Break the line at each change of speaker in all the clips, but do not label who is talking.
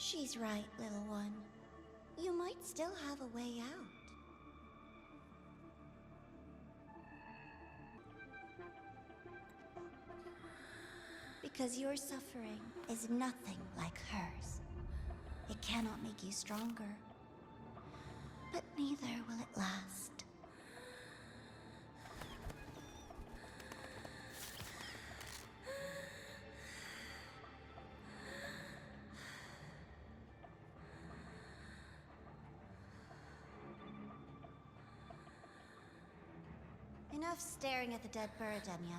She's right, little one. You might still have a way out. Because your suffering is nothing like hers. It cannot make you stronger, but neither will it last. Enough staring at the dead bird, Denia.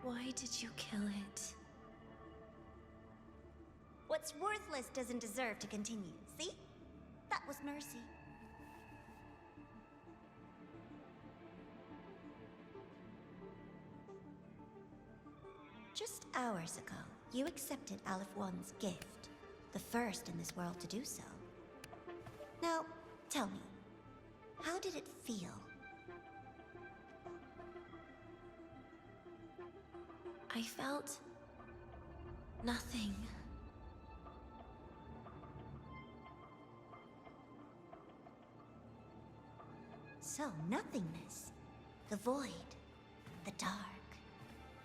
Why did you kill it?
What's worthless doesn't deserve to continue, see? That was mercy. Just hours ago, you accepted Aleph One's gift, the first in this world to do so. Now, tell me, how did it feel?
I felt nothing.
So, nothingness, the void, the dark,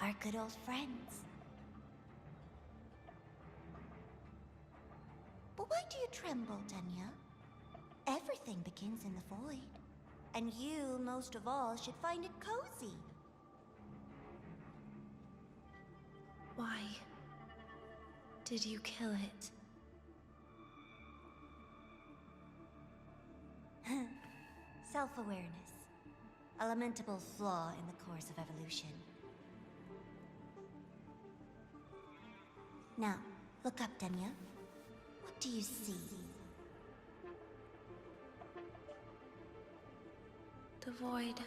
our good old friends. But why do you tremble, Denia? Everything begins in the void, and you, most of all, should find it cozy.
Why did you kill it?
Self-awareness. A lamentable flaw in the course of evolution. Now, look up, Denia. What do you see?
The void.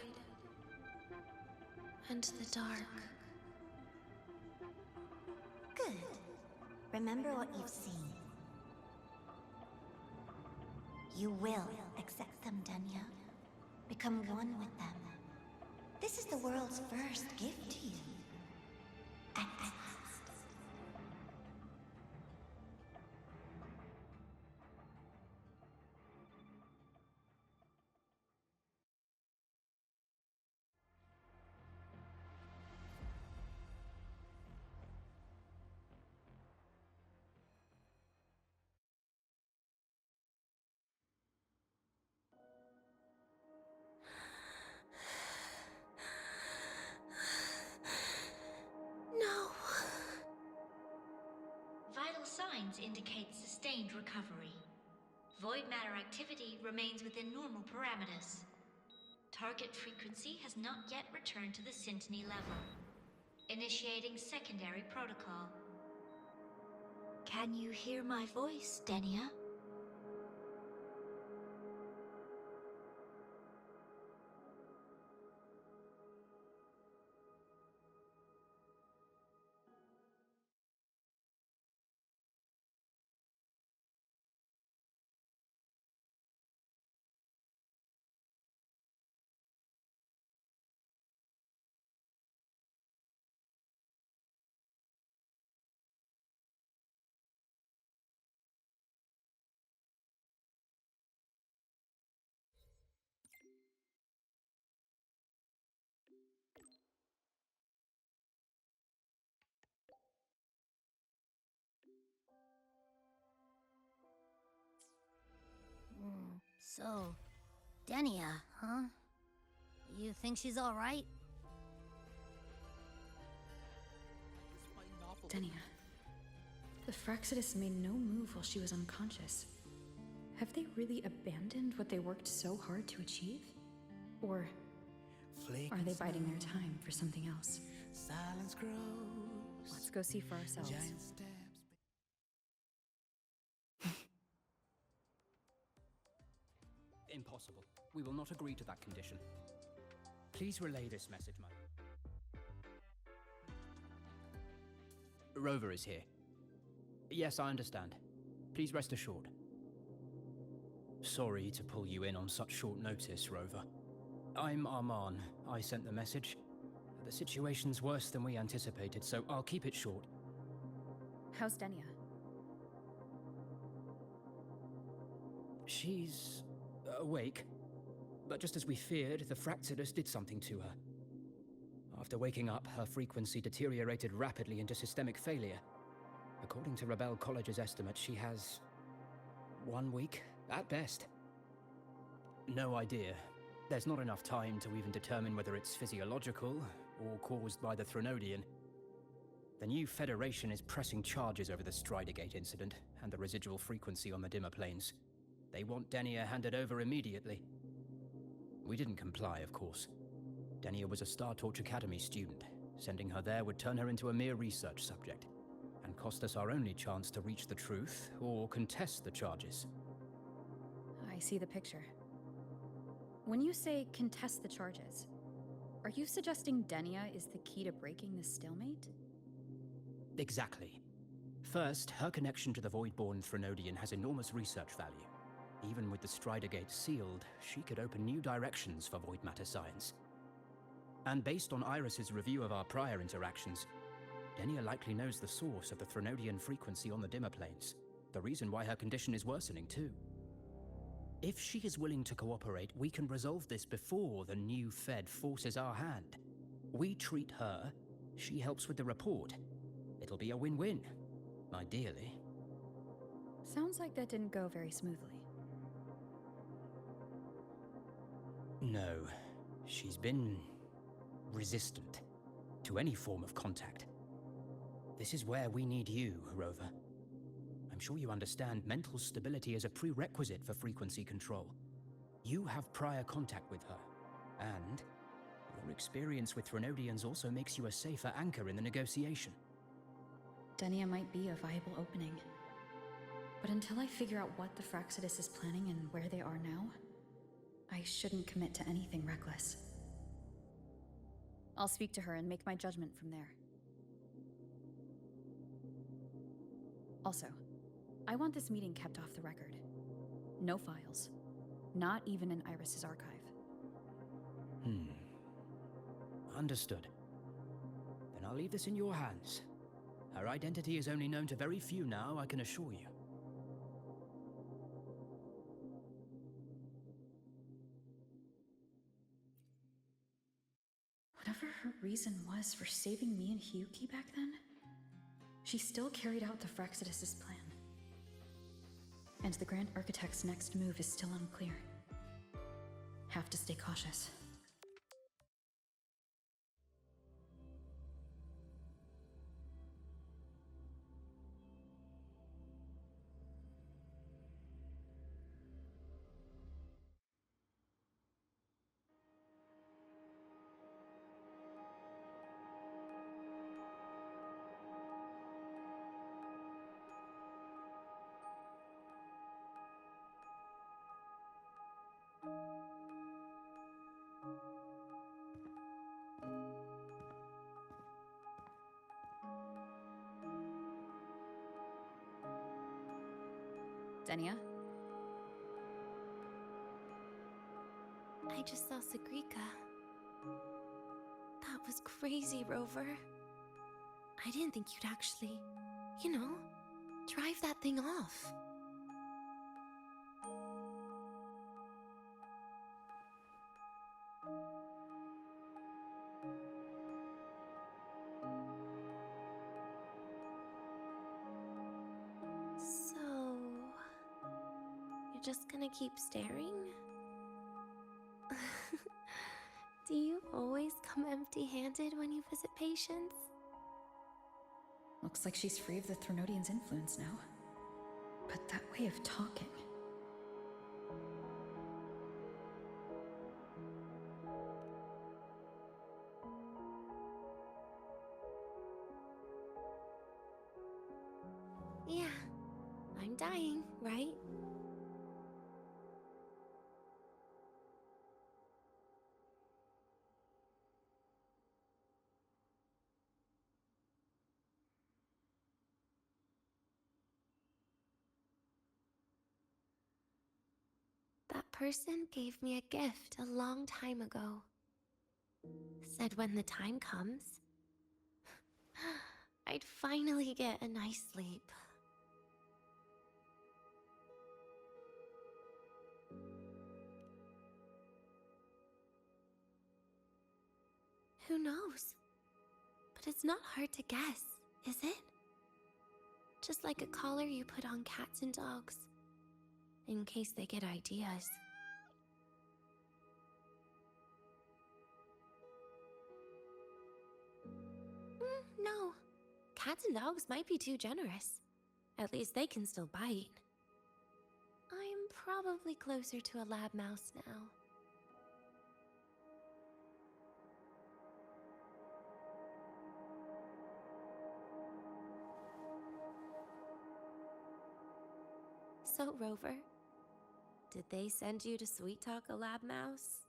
And the dark.
Good. Remember what you've seen. You will accept them, Denia. Become one with them. This is the world's first gift to you. At last.
No.
Vital signs indicate sustained recovery. Void matter activity remains within normal parameters. Target frequency has not yet returned to the syntony level. Initiating secondary protocol. Can you hear my voice, Denia?
So, Denia, huh? You think she's alright?
Denia. The Fraxidus made no move while she was unconscious. Have they really abandoned what they worked so hard to achieve? Or are they biding their time for something else?
Silence grows.
Let's go see for ourselves.
Giant steps.
Impossible. We will not agree to that condition. Please relay this message, madam. Rover is here. Yes, I understand. Please rest assured. Sorry to pull you in on such short notice, Rover. I'm Arman. I sent the message. The situation's worse than we anticipated, so I'll keep it short.
How's Denia?
She's awake, but just as we feared, the Fractsidus did something to her. After waking up, her frequency deteriorated rapidly into systemic failure. According to Rebel College's estimate, she has 1 week, at best. No idea. There's not enough time to even determine whether it's physiological or caused by the Threnodian. The new Federation is pressing charges over the Stridergate incident and the residual frequency on the dimmer planes. They want Denia handed over immediately. We didn't comply, of course. Denia was a Star Torch Academy student. Sending her there would turn her into a mere research subject, and cost us our only chance to reach the truth or contest the charges.
I see the picture. When you say contest the charges, are you suggesting Denia is the key to breaking this stalemate?
Exactly. First, her connection to the Voidborn Threnodian has enormous research value. Even with the Stridergate sealed, she could open new directions for void matter science. And based on Iris's review of our prior interactions, Denia likely knows the source of the Threnodian frequency on the dimmer planes. The reason why her condition is worsening, too. If she is willing to cooperate, we can resolve this before the new Fed forces our hand. We treat her, she helps with the report. It'll be a win-win, ideally.
Sounds like that didn't go very smoothly.
No, she's been resistant to any form of contact. This is where we need you, Rover. I'm sure you understand mental stability is a prerequisite for frequency control. You have prior contact with her, and your experience with Threnodians also makes you a safer anchor in the negotiation.
Denia might be a viable opening. But until I figure out what the Fractsidus is planning and where they are now, I shouldn't commit to anything reckless. I'll speak to her and make my judgment from there. Also, I want this meeting kept off the record. No files. Not even in Iris's archive.
Understood. Then I'll leave this in your hands. Her identity is only known to very few now, I can assure you.
Whatever her reason was for saving me and Hyuki back then, she still carried out the Fractsidus' plan. And the Grand Architect's next move is still unclear. Have to stay cautious. Denia?
I just saw Sagrika. That was crazy, Rover. I didn't think you'd actually, drive that thing off. So, you're just gonna keep staring? Do you always come empty-handed when you visit patients?
Looks like she's free of the Threnodian's influence now. But that way of talking...
Yeah, I'm dying, right? That person gave me a gift a long time ago. Said when the time comes, I'd finally get a nice sleep. Who knows? But it's not hard to guess, is it? Just like a collar you put on cats and dogs, in case they get ideas. No. Cats and dogs might be too generous. At least they can still bite. I'm probably closer to a lab mouse now. So, Rover, did they send you to sweet talk a lab mouse?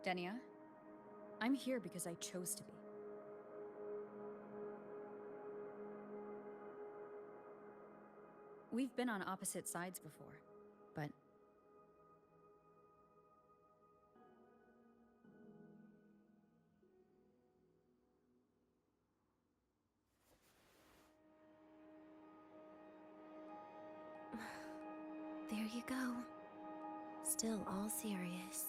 Denia, I'm here because I chose to be. We've been on opposite sides before, but...
There you go. Still all serious.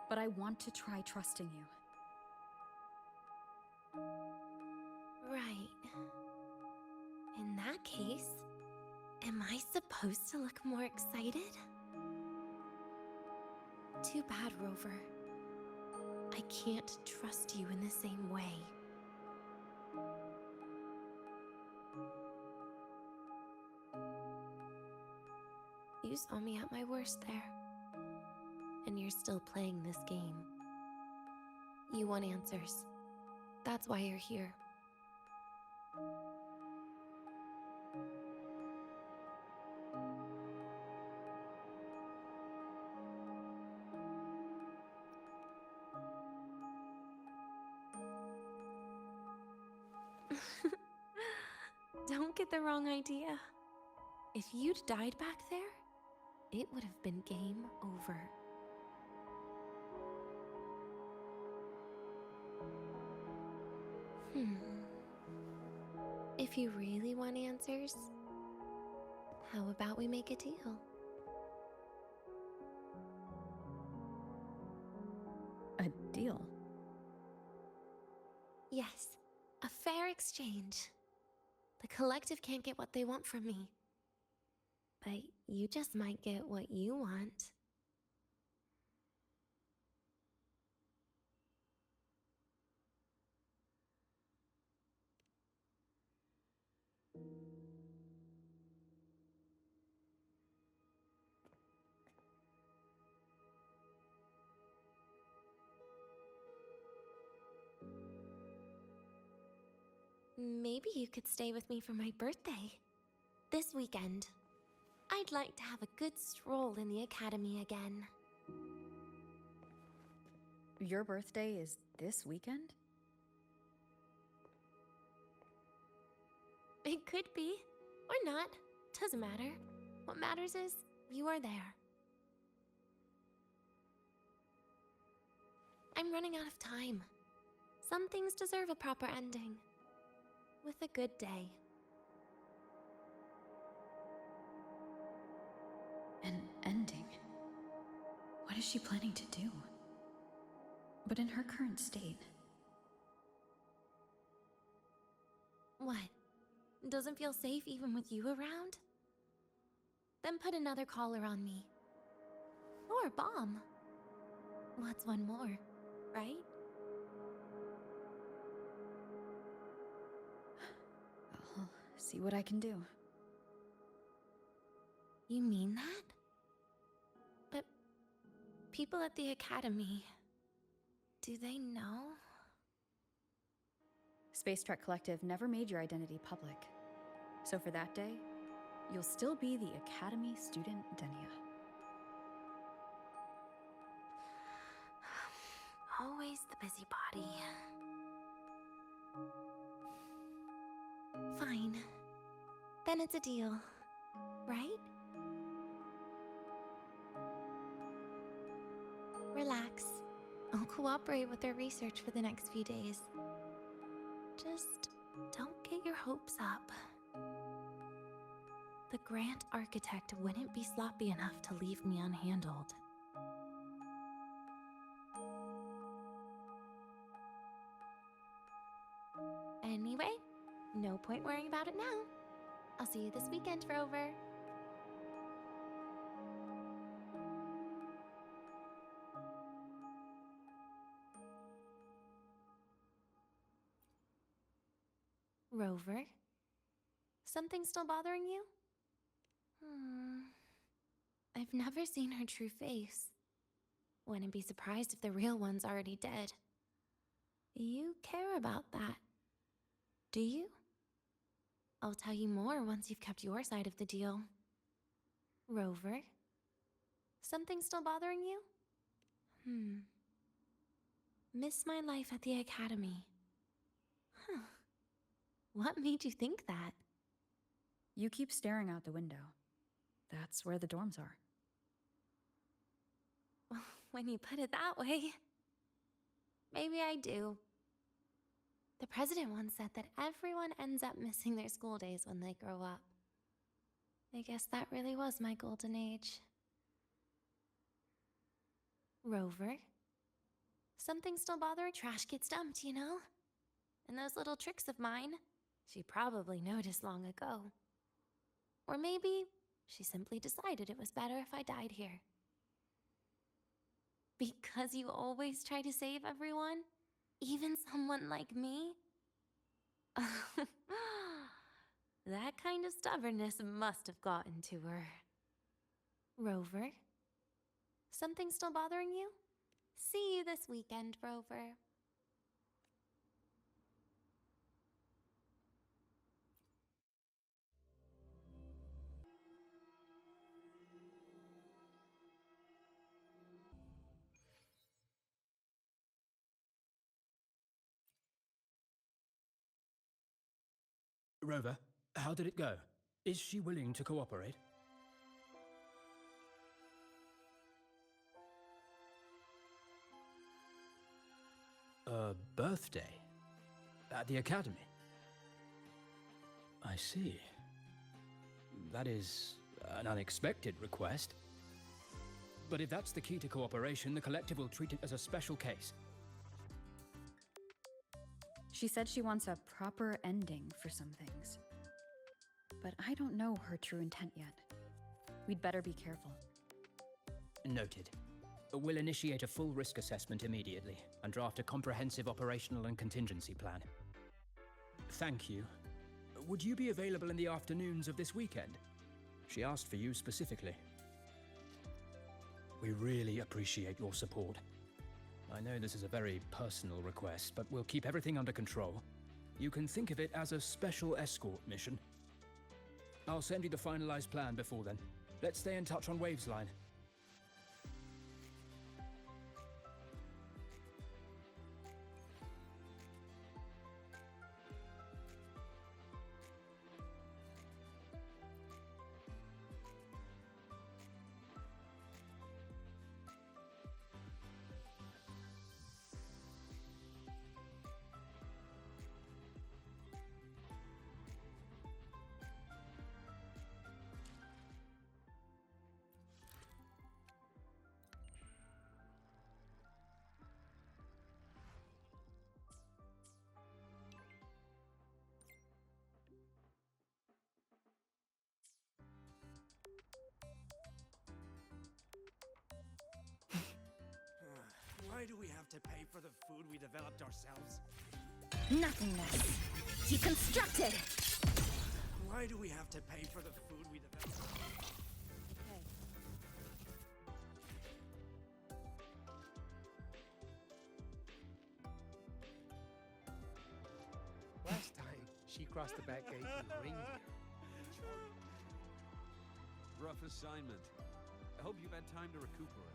But I want to try trusting you.
Right. In that case, am I supposed to look more excited? Too bad, Rover. I can't trust you in the same way. You saw me at my worst there. And you're still playing this game. You want answers. That's why you're here. Don't get the wrong idea. If you'd died back there, it would have been game over. If you really want answers, how about we make a deal?
A deal?
Yes, a fair exchange. The collective can't get what they want from me. But you just might get what you want. Maybe you could stay with me for my birthday. This weekend. I'd like to have a good stroll in the academy again.
Your birthday is this weekend?
It could be, or not. Doesn't matter. What matters is you are there. I'm running out of time. Some things deserve a proper ending. With a good day.
An ending? What is she planning to do? But in her current state...
What? Doesn't feel safe even with you around? Then put another collar on me. Or a bomb. What's one more, right?
I'll see what I can do.
You mean that? But people at the academy, do they know?
Space Trek Collective never made your identity public. So for that day, you'll still be the Academy student Denia.
Always the busybody. Fine. Then it's a deal. right? Relax. I'll cooperate with their research for the next few days. Just don't get your hopes up. The Grant architect wouldn't be sloppy enough to leave me unhandled. Anyway, no point worrying about it now. I'll see you this weekend, Rover. Rover? Something still bothering you? I've never seen her true face. Wouldn't be surprised if the real one's already dead. You care about that, do you? I'll tell you more once you've kept your side of the deal. Rover? Something still bothering you? Miss my life at the academy. Huh. What made you think that?
You keep staring out the window. That's where the dorms are.
When you put it that way, maybe I do. The president once said that everyone ends up missing their school days when they grow up. I guess that really was my golden age. Rover? Something still bothering? Trash gets dumped, you know? And those little tricks of mine, she probably noticed long ago. Or maybe she simply decided it was better if I died here. Because you always try to save everyone? Even someone like me? That kind of stubbornness must have gotten to her. Rover? Something still bothering you? See you this weekend, Rover.
Rover, how did it go? Is she willing to cooperate? A birthday? At the academy? I see. That is an unexpected request. But if that's the key to cooperation, the collective will treat it as a special case.
She said she wants a proper ending for some things. But I don't know her true intent yet. We'd better be careful.
Noted. We'll initiate a full risk assessment immediately and draft a comprehensive operational and contingency plan. Thank you. Would you be available in the afternoons of this weekend? She asked for you specifically. We really appreciate your support. I know this is a very personal request, but we'll keep everything under control. You can think of it as a special escort mission. I'll send you the finalized plan before then. Let's stay in touch on Waves line.
Why do we have to pay for the food we developed ourselves?
Nothingness. Deconstructed!
Why do we have to pay for the food we developed?
Okay.
Last time, she crossed the back gate with reindeer.
Rough assignment. I hope you've had time to recuperate.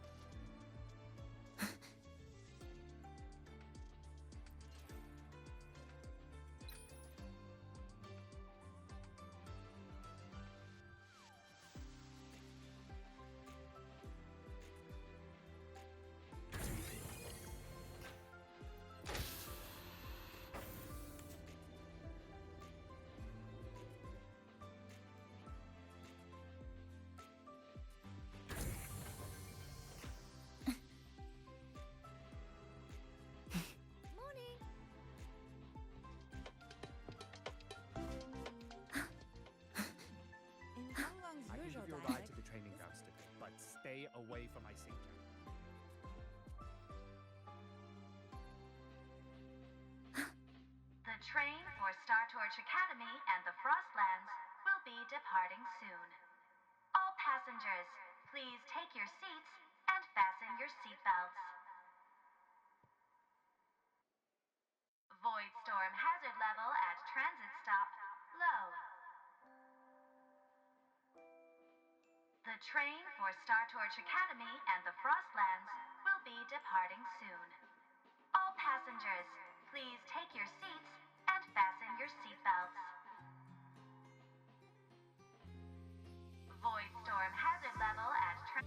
away from my signature.
The train for Star Torch Academy and the Frostlands will be departing soon. All passengers, please take your seats and fasten your seatbelts. Void storm hazard level at transit stop low. The train for Star Torch Academy and the Frostlands will be departing soon. All passengers, please take your seats and fasten your seatbelts. Void storm hazard level at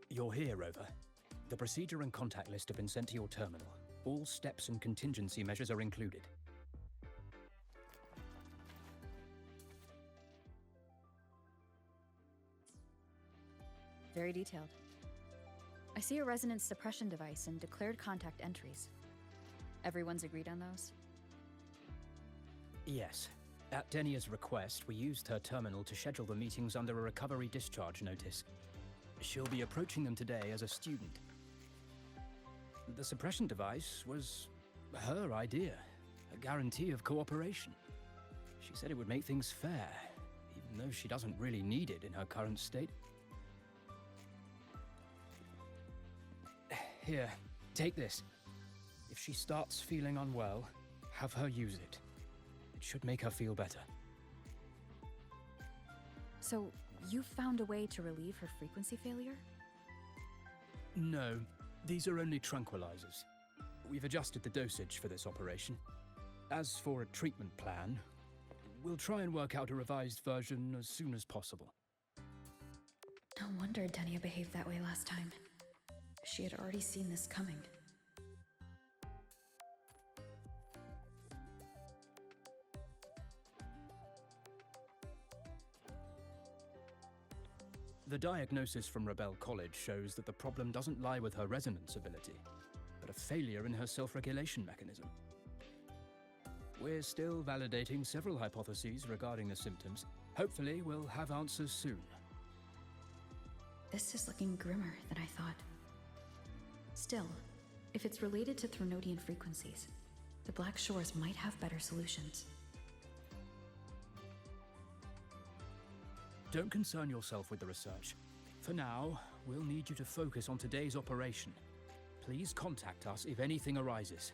You're here, Rover. The procedure and contact list have been sent to your terminal. All steps and contingency measures are included.
Very detailed. I see a resonance suppression device and declared contact entries. Everyone's agreed on those?
Yes. At Denia's request, we used her terminal to schedule the meetings under a recovery discharge notice. She'll be approaching them today as a student. The suppression device was her idea, a guarantee of cooperation. She said it would make things fair, even though she doesn't really need it in her current state. Here, take this. If she starts feeling unwell, have her use it. It should make her feel better.
So, you found a way to relieve her frequency failure?
No, these are only tranquilizers. We've adjusted the dosage for this operation. As for a treatment plan, we'll try and work out a revised version as soon as possible.
No wonder Denia behaved that way last time. She had already seen this coming.
The diagnosis from Rebel College shows that the problem doesn't lie with her resonance ability, but a failure in her self-regulation mechanism. We're still validating several hypotheses regarding the symptoms. Hopefully, we'll have answers soon.
This is looking grimmer than I thought. Still, if it's related to Threnodian frequencies, the Black Shores might have better solutions.
Don't concern yourself with the research. For now, we'll need you to focus on today's operation. Please contact us if anything arises.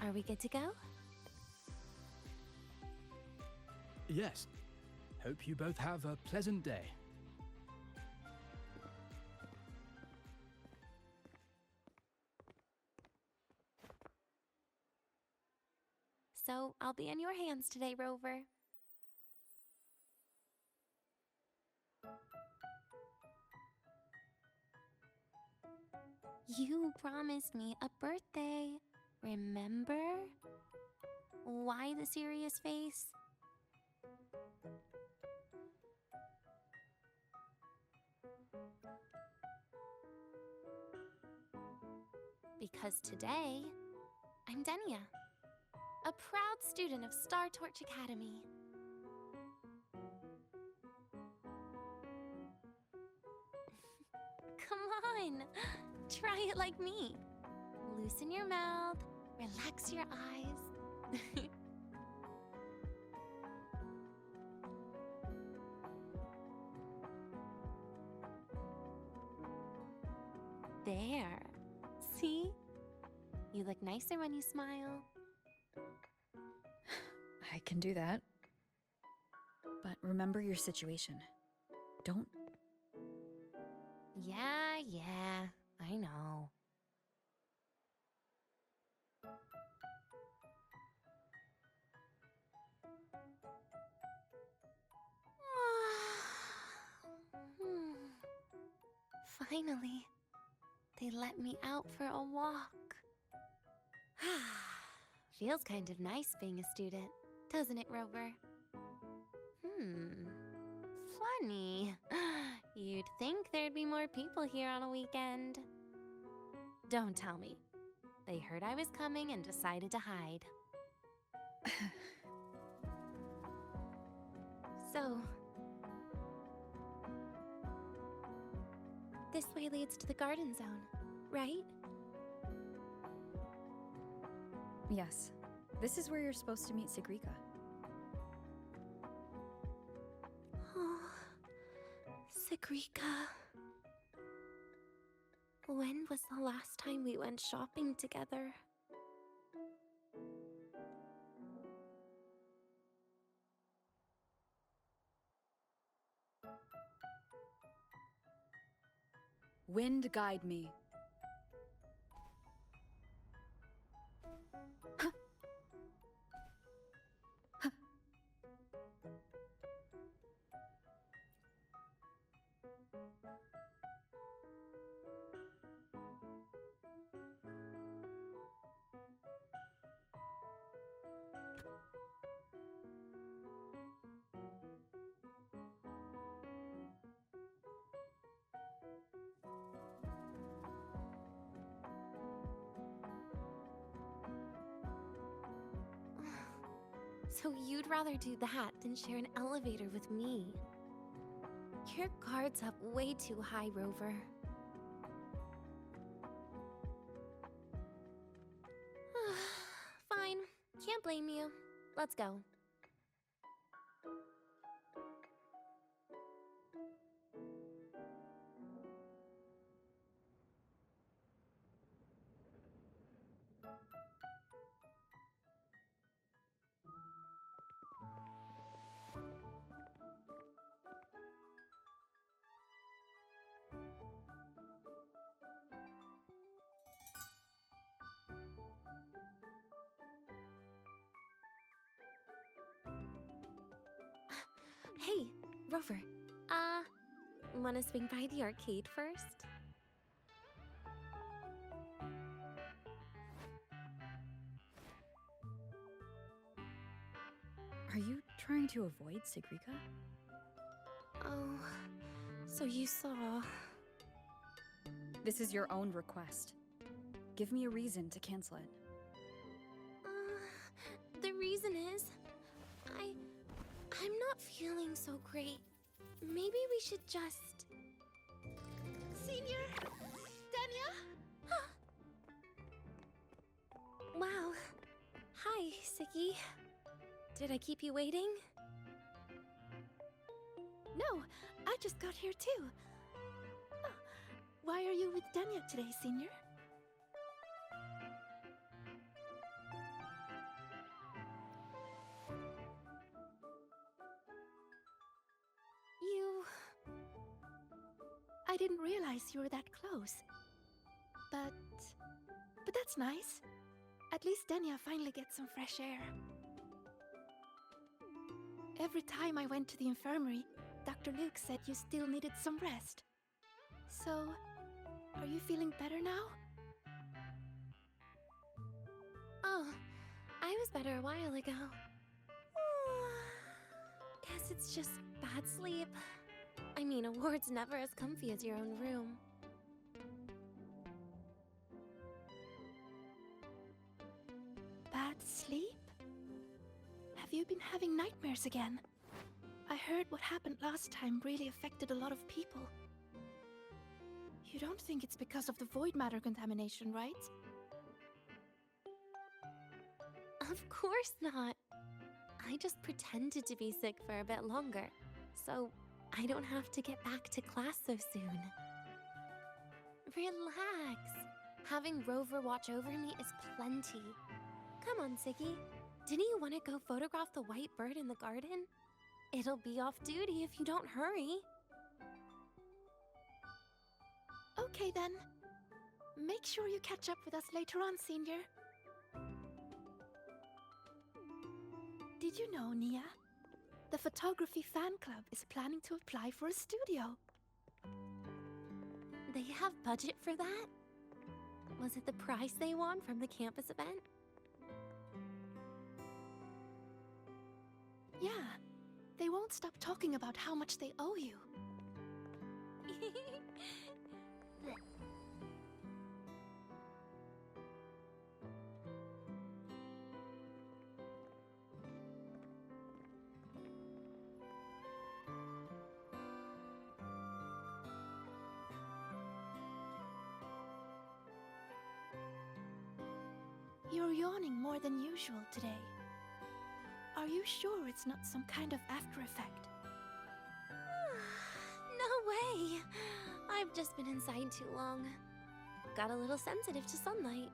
Are we good to go?
Yes. Hope you both have a pleasant day.
So, I'll be in your hands today, Rover. You promised me a birthday, remember? Why the serious face? Because today, I'm Denia, a proud student of Star Torch Academy. Come on, try it like me. Loosen your mouth, relax your eyes. There. See? You look nicer when you smile.
I can do that. But remember your situation. Don't...
Yeah, I know. Finally, they let me out for a walk. Feels kind of nice being a student, doesn't it, Rover? Funny. You'd think there'd be more people here on a weekend. Don't tell me. They heard I was coming and decided to hide. So... this way leads to the garden zone, right?
Yes. This is where you're supposed to meet Sigrika.
Oh, Sigrika. When was the last time we went shopping together?
Wind guide me.
So you'd rather do that than share an elevator with me? Your guard's up way too high, Rover. Fine. Can't blame you. Let's go. Hey, Rover. Wanna swing by the arcade first?
Are you trying to avoid Sigrika?
Oh, so you saw...
This is your own request. Give me a reason to cancel it.
The reason is... I'm not feeling so great. Maybe we should just...
Senior! Denia!
Wow. Hi, Siggy. Did I keep you waiting?
No, I just got here too. Oh, why are you with Denia today, Senior? I didn't realize you were that close. But that's nice. At least Denia finally gets some fresh air. Every time I went to the infirmary, Dr. Luke said you still needed some rest. So, are you feeling better now?
Oh, I was better a while ago. Guess it's just bad sleep. I mean, a ward's never as comfy as your own room.
Bad sleep? Have you been having nightmares again? I heard what happened last time really affected a lot of people. You don't think it's because of the void matter contamination, right?
Of course not. I just pretended to be sick for a bit longer, so I don't have to get back to class so soon. Relax. Having Rover watch over me is plenty. Come on, Siggy. Didn't you want to go photograph the white bird in the garden? It'll be off duty if you don't hurry.
Okay then. Make sure you catch up with us later on, Senior. Did you know, Nia? The photography fan club is planning to apply for a studio.
They have budget for that? Was it the prize they won from the campus event?
Yeah, they won't stop talking about how much they owe you. You're yawning more than usual today. Are you sure it's not some kind of after effect?
No way! I've just been inside too long. Got a little sensitive to sunlight.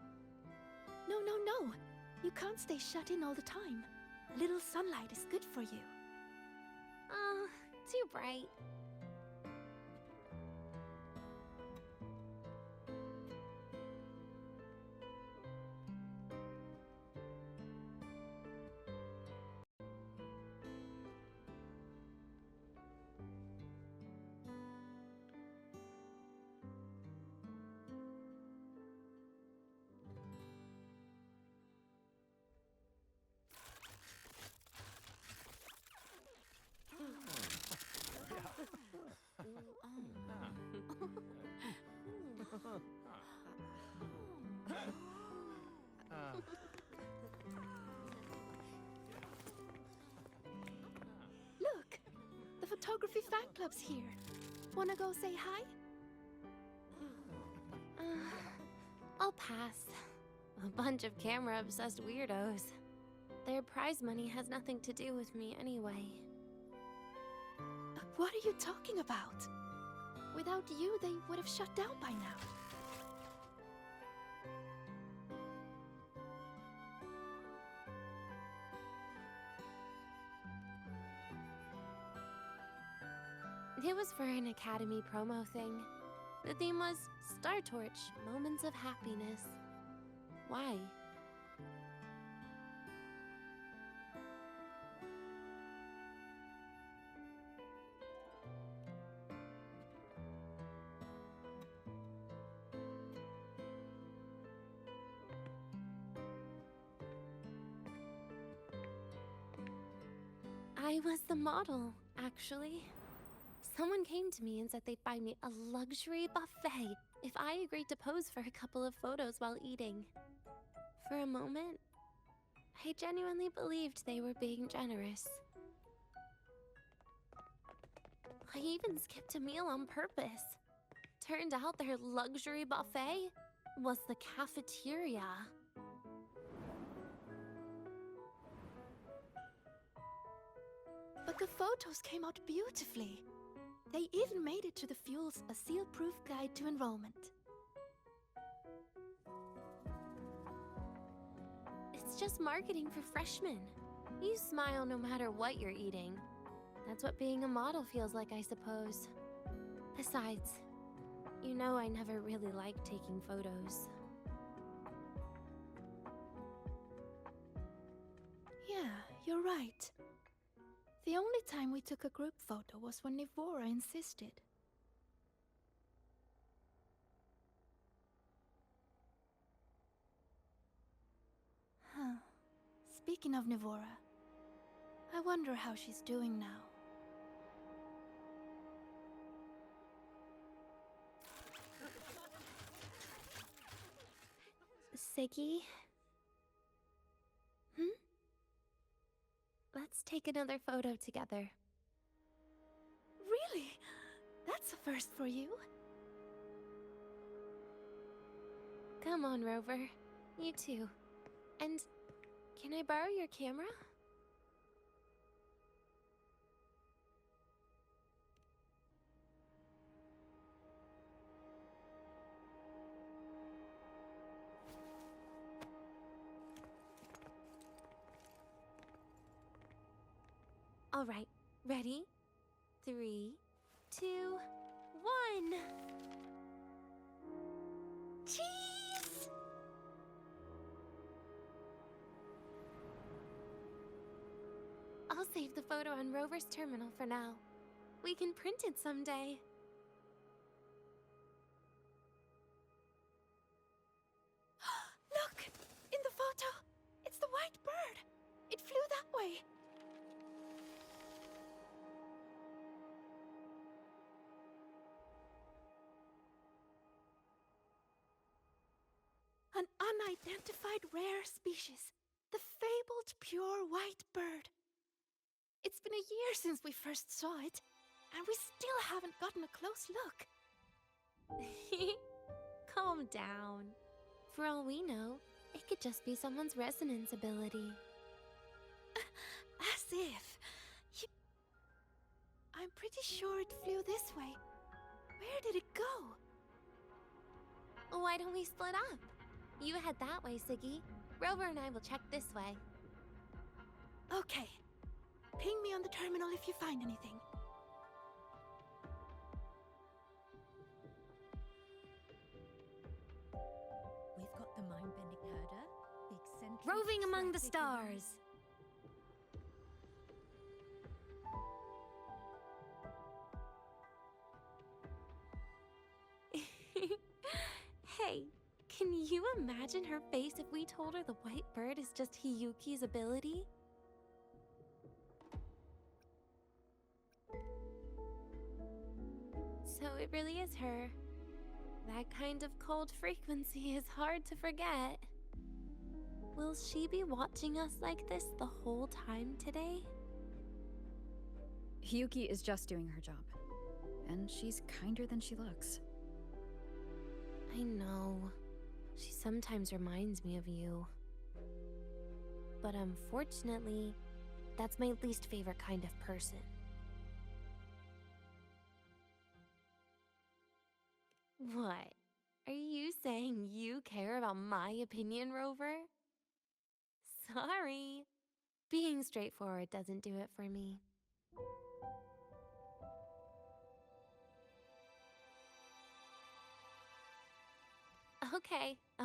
No, no, no! You can't stay shut in all the time. A little sunlight is good for you.
Oh, too bright.
Look! The photography fan club's here. Wanna go say hi?
I'll pass. A bunch of camera-obsessed weirdos. Their prize money has nothing to do with me anyway.
What are you talking about? Without you, they would have shut down by now.
It was for an Academy promo thing. The theme was Star Torch, Moments of Happiness. Why? I was the model, actually. Someone came to me and said they'd buy me a luxury buffet if I agreed to pose for a couple of photos while eating. For a moment, I genuinely believed they were being generous. I even skipped a meal on purpose. Turned out their luxury buffet was the cafeteria.
But the photos came out beautifully. They even made it to the Fuel's A Seal-Proof Guide to Enrollment.
It's just marketing for freshmen. You smile no matter what you're eating. That's what being a model feels like, I suppose. Besides, you know I never really liked taking photos.
Yeah, you're right. The only time we took a group photo was when Nivora insisted. Huh. Speaking of Nivora, I wonder how she's doing now.
Segue?
Hmm?
Let's take another photo together.
Really? That's a first for you.
Come on, Rover. You too. And can I borrow your camera? All right, ready? 3, 2, 1.
Cheese!
I'll save the photo on Rover's terminal for now. We can print it someday.
Look! In the photo! It's the white bird! It flew that way! unidentified rare species, the fabled pure white bird. It's been a year since we first saw it, and we still haven't gotten a close look.
Calm down. For all we know, it could just be someone's resonance ability.
As if. I'm pretty sure it flew this way. Where did it go?
Why don't we split up? You head that way, Siggy. Rover and I will check this way.
Okay. Ping me on the terminal if you find anything.
We've got the mind-bending herder, the eccentric...
Roving among the
traffic in-
stars.
Hey, can you imagine her face if we told her the white bird is just Hiyuki's ability? So it really is her. That kind of cold frequency is hard to forget. Will she be watching us like this the whole time today?
Hiyuki is just doing her job. And she's kinder than she looks.
I know. She sometimes reminds me of you. But unfortunately, that's my least favorite kind of person. What? Are you saying you care about my opinion, Rover? Sorry. Being straightforward doesn't do it for me.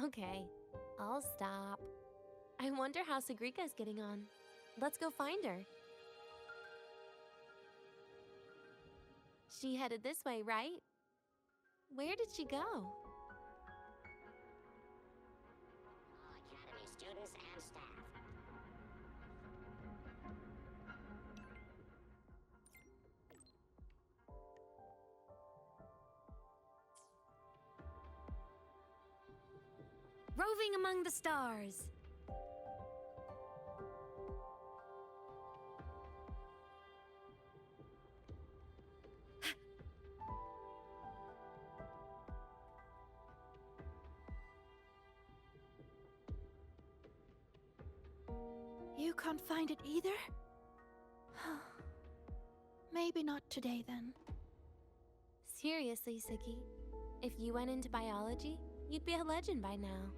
Okay. I'll stop. I wonder how Sagrika's getting on. Let's go find her. She headed this way, right? Where did she go?
All Academy students and staff.
Roving among the stars.
You can't find it either? Maybe not today then.
Seriously, Siggy. If you went into biology, you'd be a legend by now.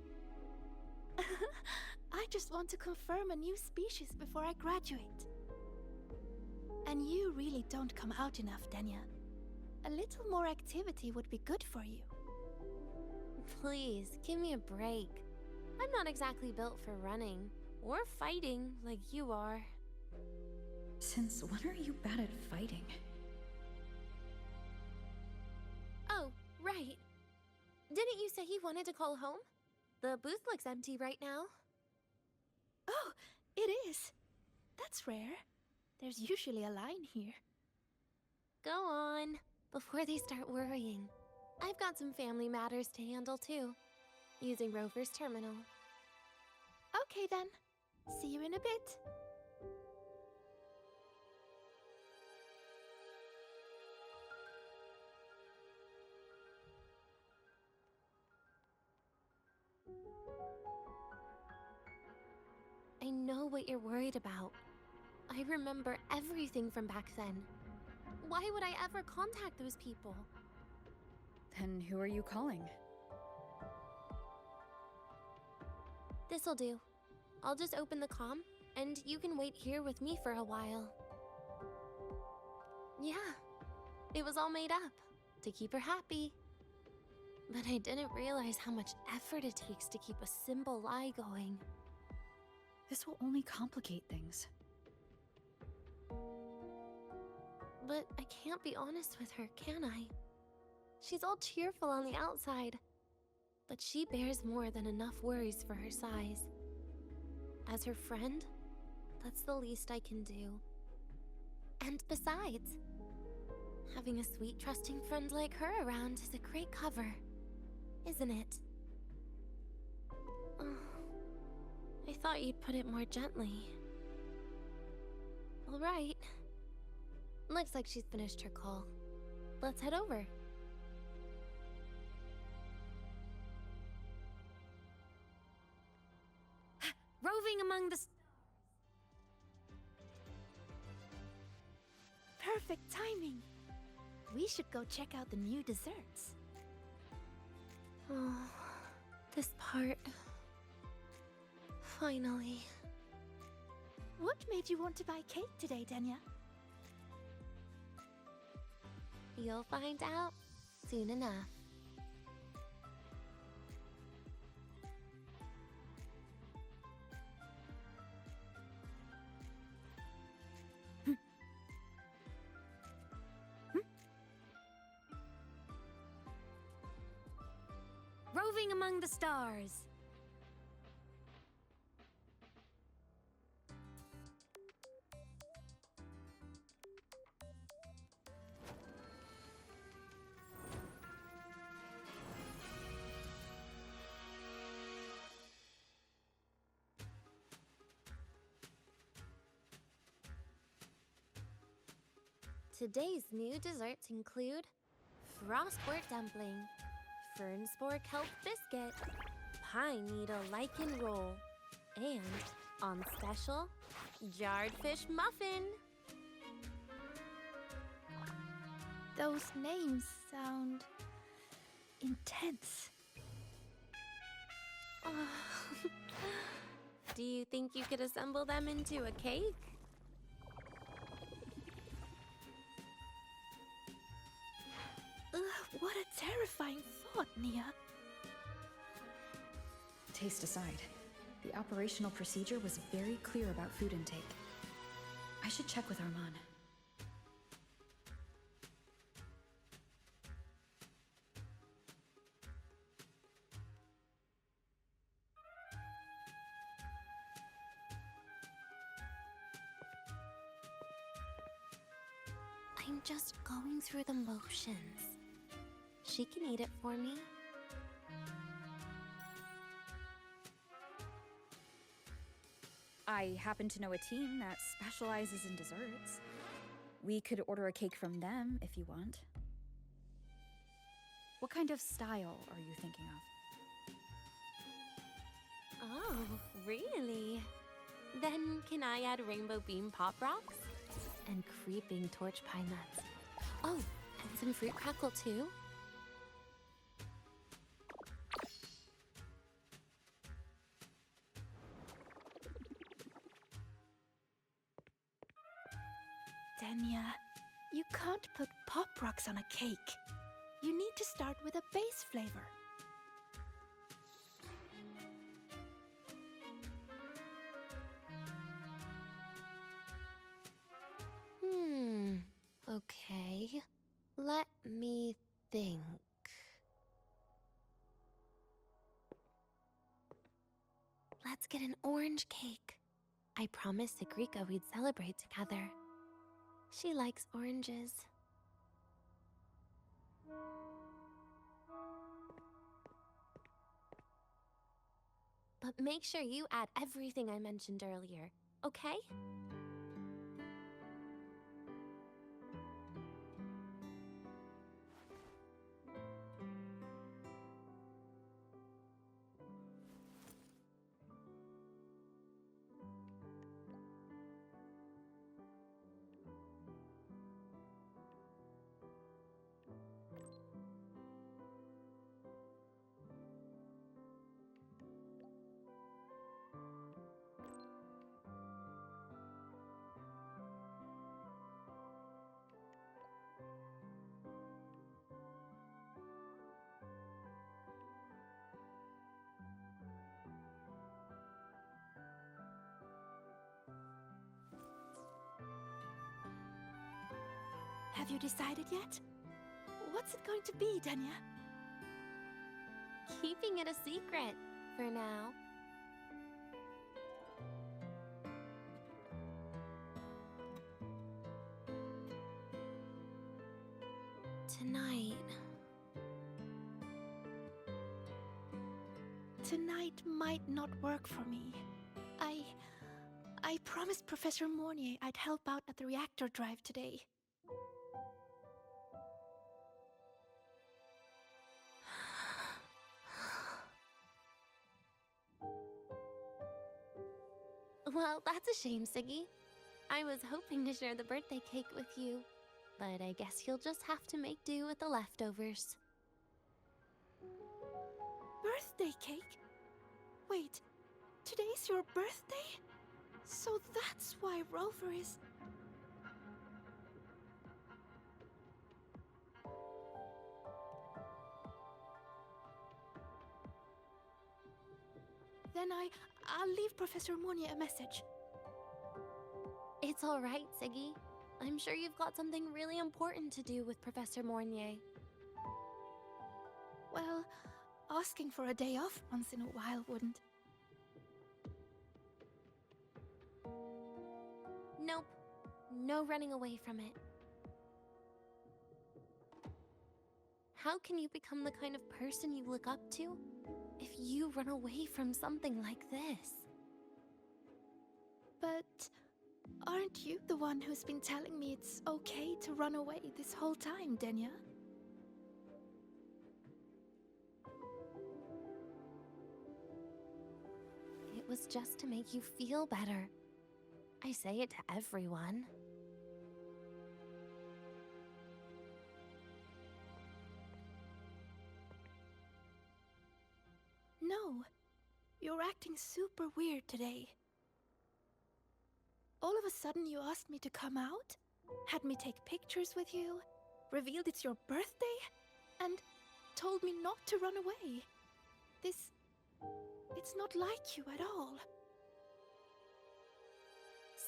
I just want to confirm a new species before I graduate. And you really don't come out enough, Denia. A little more activity would be good for you.
Please, give me a break. I'm not exactly built for running or fighting like you are.
Since when are you bad at fighting?
Oh, right. Didn't you say you wanted to call home? The booth looks empty right now.
Oh, it is. That's rare. There's usually a line here.
Go on, before they start worrying. I've got some family matters to handle too, using Rover's terminal.
Okay then. See you in a bit.
I know what you're worried about. I remember everything from back then. Why would I ever contact those people?
Then who are you calling?
This'll do. I'll just open the comm, and you can wait here with me for a while. Yeah, it was all made up, to keep her happy. But I didn't realize how much effort it takes to keep a simple lie going.
This will only complicate things.
But I can't be honest with her, can I? She's all cheerful on the outside, but she bears more than enough worries for her size. As her friend, that's the least I can do. And besides, having a sweet, trusting friend like her around is a great cover, isn't it? I thought you'd put it more gently. All right. Looks like she's finished her call. Let's head over.
Roving among the
Perfect timing. We should go check out the new desserts.
Oh, this part. Finally.
What made you want to buy cake today, Denia?
You'll find out soon enough.
roving among the stars.
Today's new desserts include frostwort dumpling, fern spore kelp biscuit, pine needle lichen roll, and, on special, jarred fish muffin.
Those names sound intense.
Do you think you could assemble them into a cake?
What a terrifying thought, Nia.
Taste aside, the operational procedure was very clear about food intake. I should check with Arman.
I'm just going through the motions. She can eat it for me.
I happen to know a team that specializes in desserts. We could order a cake from them if you want. What kind of style are you thinking of?
Oh, really? Then can I add rainbow beam pop rocks? And creeping torch pine nuts. Oh, and some fruit crackle too?
Denia, you can't put pop rocks on a cake. You need to start with a base flavor.
Okay. Let me think. Let's get an orange cake. I promised Sagrika we'd celebrate together. She likes oranges. But make sure you add everything I mentioned earlier, okay?
Have you decided yet? What's it going to be, Denia?
Keeping it a secret for now.
Tonight might not work for me. I promised Professor Mornier I'd help out at the reactor drive today.
Well, that's a shame, Siggy. I was hoping to share the birthday cake with you, but I guess you'll just have to make do with the leftovers.
Birthday cake? Wait, today's your birthday? So that's why Rover is... Then I'll leave Professor Mornier a message.
It's all right, Siggy. I'm sure you've got something really important to do with Professor Mornier.
Well, asking for a day off once in a while wouldn't.
Nope. No running away from it. How can you become the kind of person you look up to if you run away from something like this?
But aren't you the one who's been telling me it's okay to run away this whole time, Denia?
It was just to make you feel better. I say it to everyone.
No, you're acting super weird today. All of a sudden you asked me to come out, had me take pictures with you, revealed it's your birthday, and told me not to run away. It's not like you at all.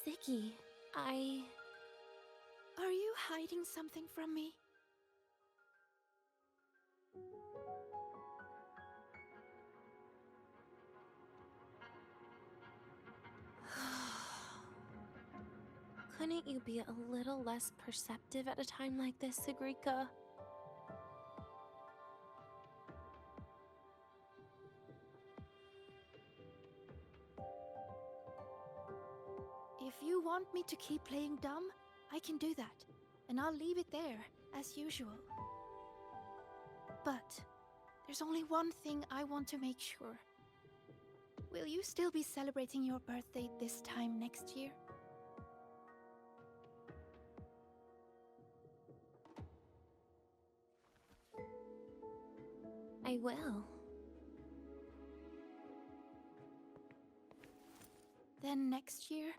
Siggy,
Are you hiding something from me?
Couldn't you be a little less perceptive at a time like this, Sigrika?
If you want me to keep playing dumb, I can do that, and I'll leave it there, as usual. But there's only one thing I want to make sure. Will you still be celebrating your birthday this time next year?
I will.
Then next year,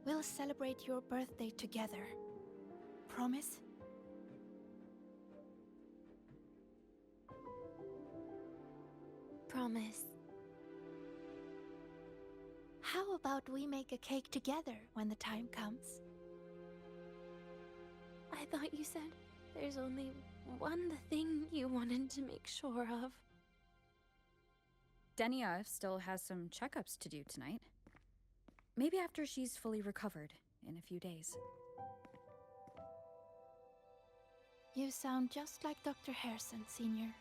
we'll celebrate your birthday together. Promise?
Promise.
How about we make a cake together when the time comes?
I thought you said there's only one thing you wanted to make sure of.
Denia still has some checkups to do tonight. Maybe after she's fully recovered in a few days.
You sound just like Dr. Harrison, Senior.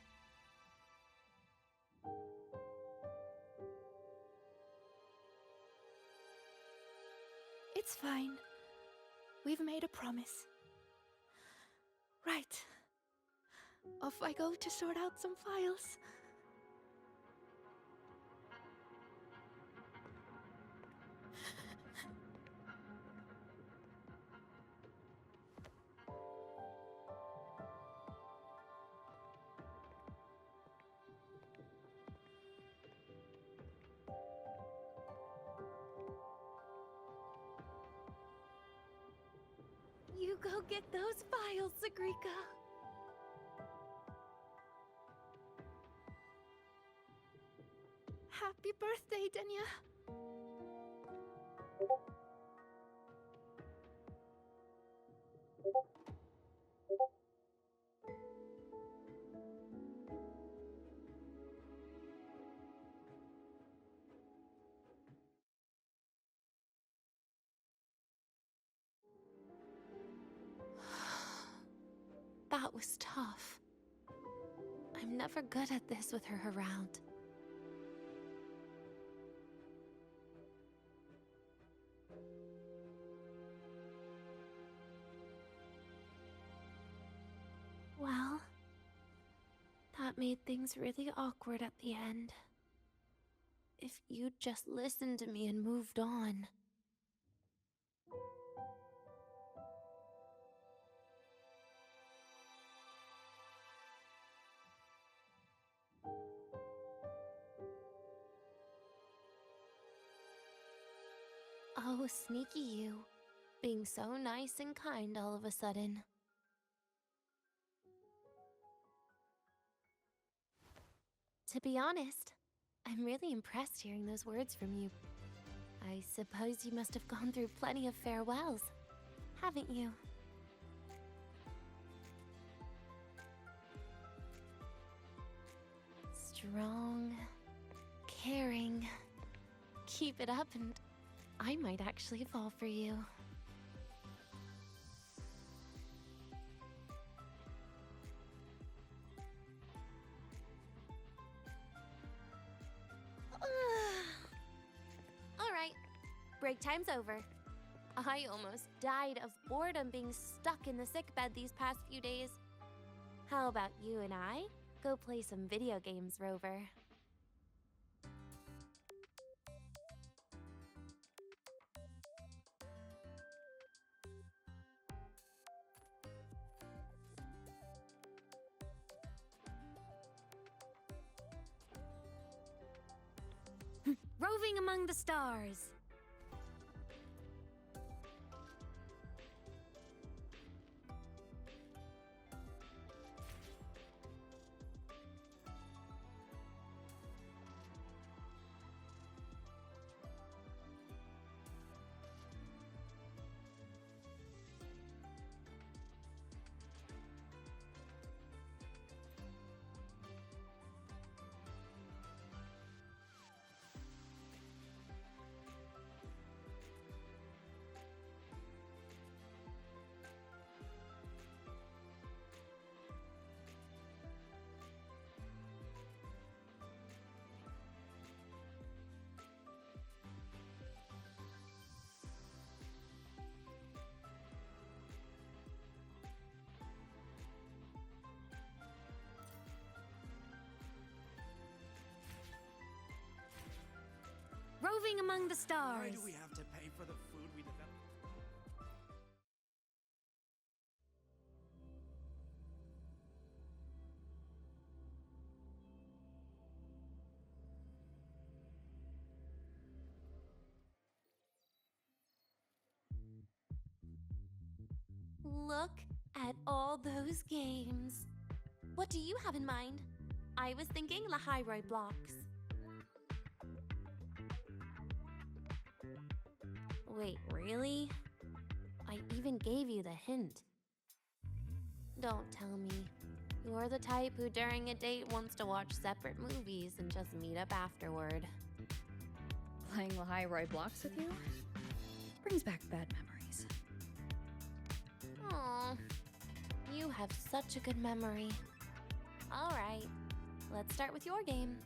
It's fine. We've made a promise. Right. Off I go to sort out some files.
You go get those files, Sigrika.
Happy birthday, Denia.
That was tough. I'm never good at this with her around. that made things really awkward at the end. If you'd just listened to me and moved on. Oh, sneaky you. Being so nice and kind all of a sudden. To be honest, I'm really impressed hearing those words from you. I suppose you must have gone through plenty of farewells, haven't you? Strong, caring. Keep it up and I might actually fall for you. Alright, break time's over. I almost died of boredom being stuck in the sickbed these past few days. How about you and I go play some video games, Rover?
Roving among the stars. Roving among the stars.
Why do we have to pay for the food we develop?
Look at all those games. What do you have in mind? I was thinking Lahairoi blocks. Wait, really? I even gave you the hint. Don't tell me. You're the type who during a date wants to watch separate movies and just meet up afterward.
Playing Lahairoi blocks with you? Brings back bad memories.
Aw, you have such a good memory. Alright, let's start with your game.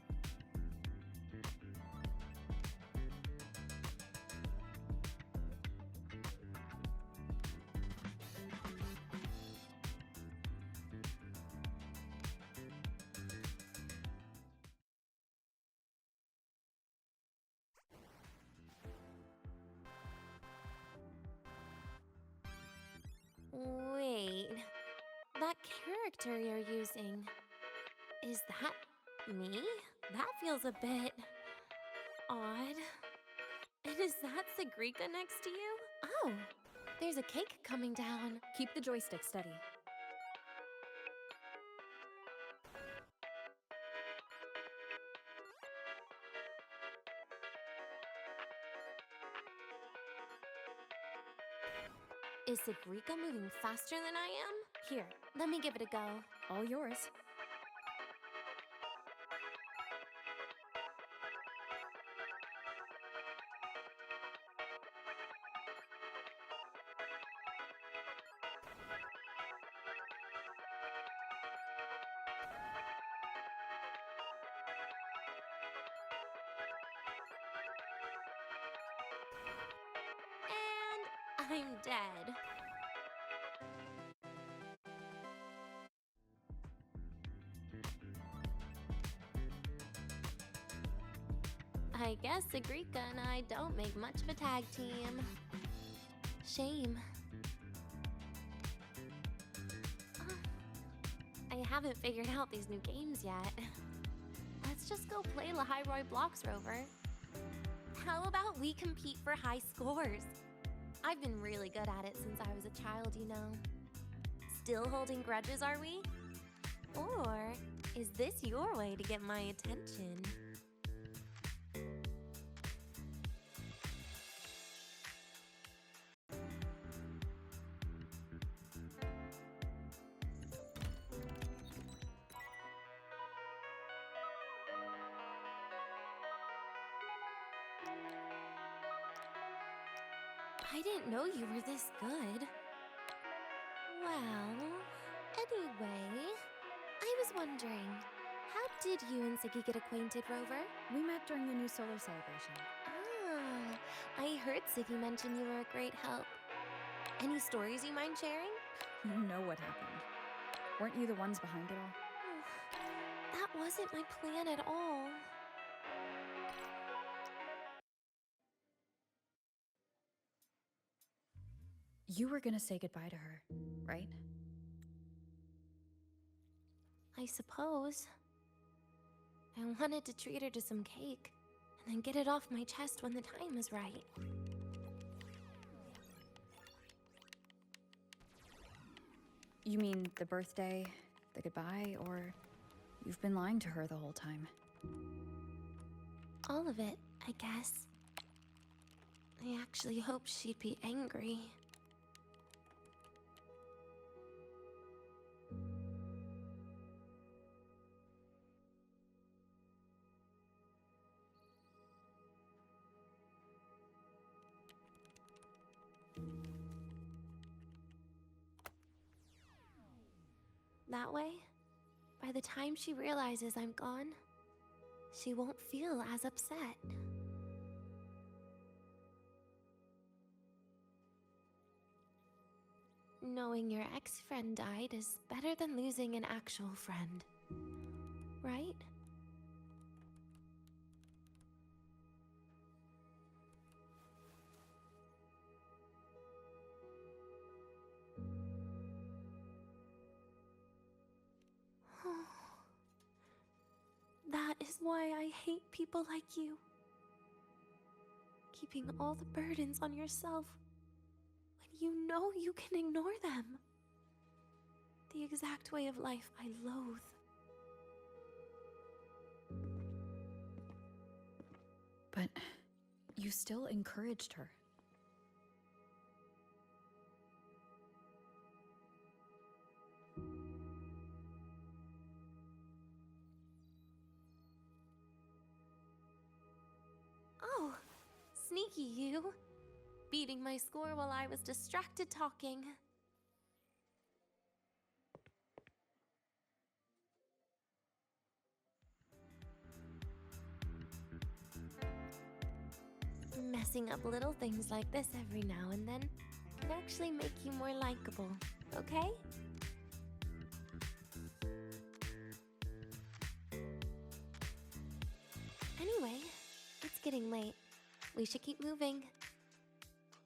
Wait, that character you're using, is that me? That feels a bit odd. And is that Segrika next to you? Oh, there's a cake coming down.
Keep the joystick steady.
Is Segrika moving faster than I am? Here, let me give it a go.
All yours.
And I'm dead. I guess Agrika and I don't make much of a tag team. Shame. I haven't figured out these new games yet. Let's just go play Lahairoi Blocks, Rover. How about we compete for high scores? I've been really good at it since I was a child, you know. Still holding grudges, are we? Or is this your way to get my attention? I didn't know you were this good. Well, anyway, I was wondering, how did you and Segue get acquainted, Rover?
We met during the new solar celebration.
Ah, I heard Segue mention you were a great help. Any stories you mind sharing?
You know what happened. Weren't you the ones behind it all?
That wasn't my plan at all.
You were gonna say goodbye to her, right?
I suppose. I wanted to treat her to some cake, and then get it off my chest when the time is right.
You mean the birthday, the goodbye, or you've been lying to her the whole time?
All of it, I guess. I actually hoped she'd be angry. That way, by the time she realizes I'm gone, she won't feel as upset. Knowing your ex-friend died is better than losing an actual friend, right? That is why I hate people like you. Keeping all the burdens on yourself when you know you can ignore them. The exact way of life I loathe.
But you still encouraged her.
Oh, sneaky you. Beating my score while I was distracted talking. Messing up little things like this every now and then can actually make you more likable, okay? Anyway, it's getting late. We should keep moving.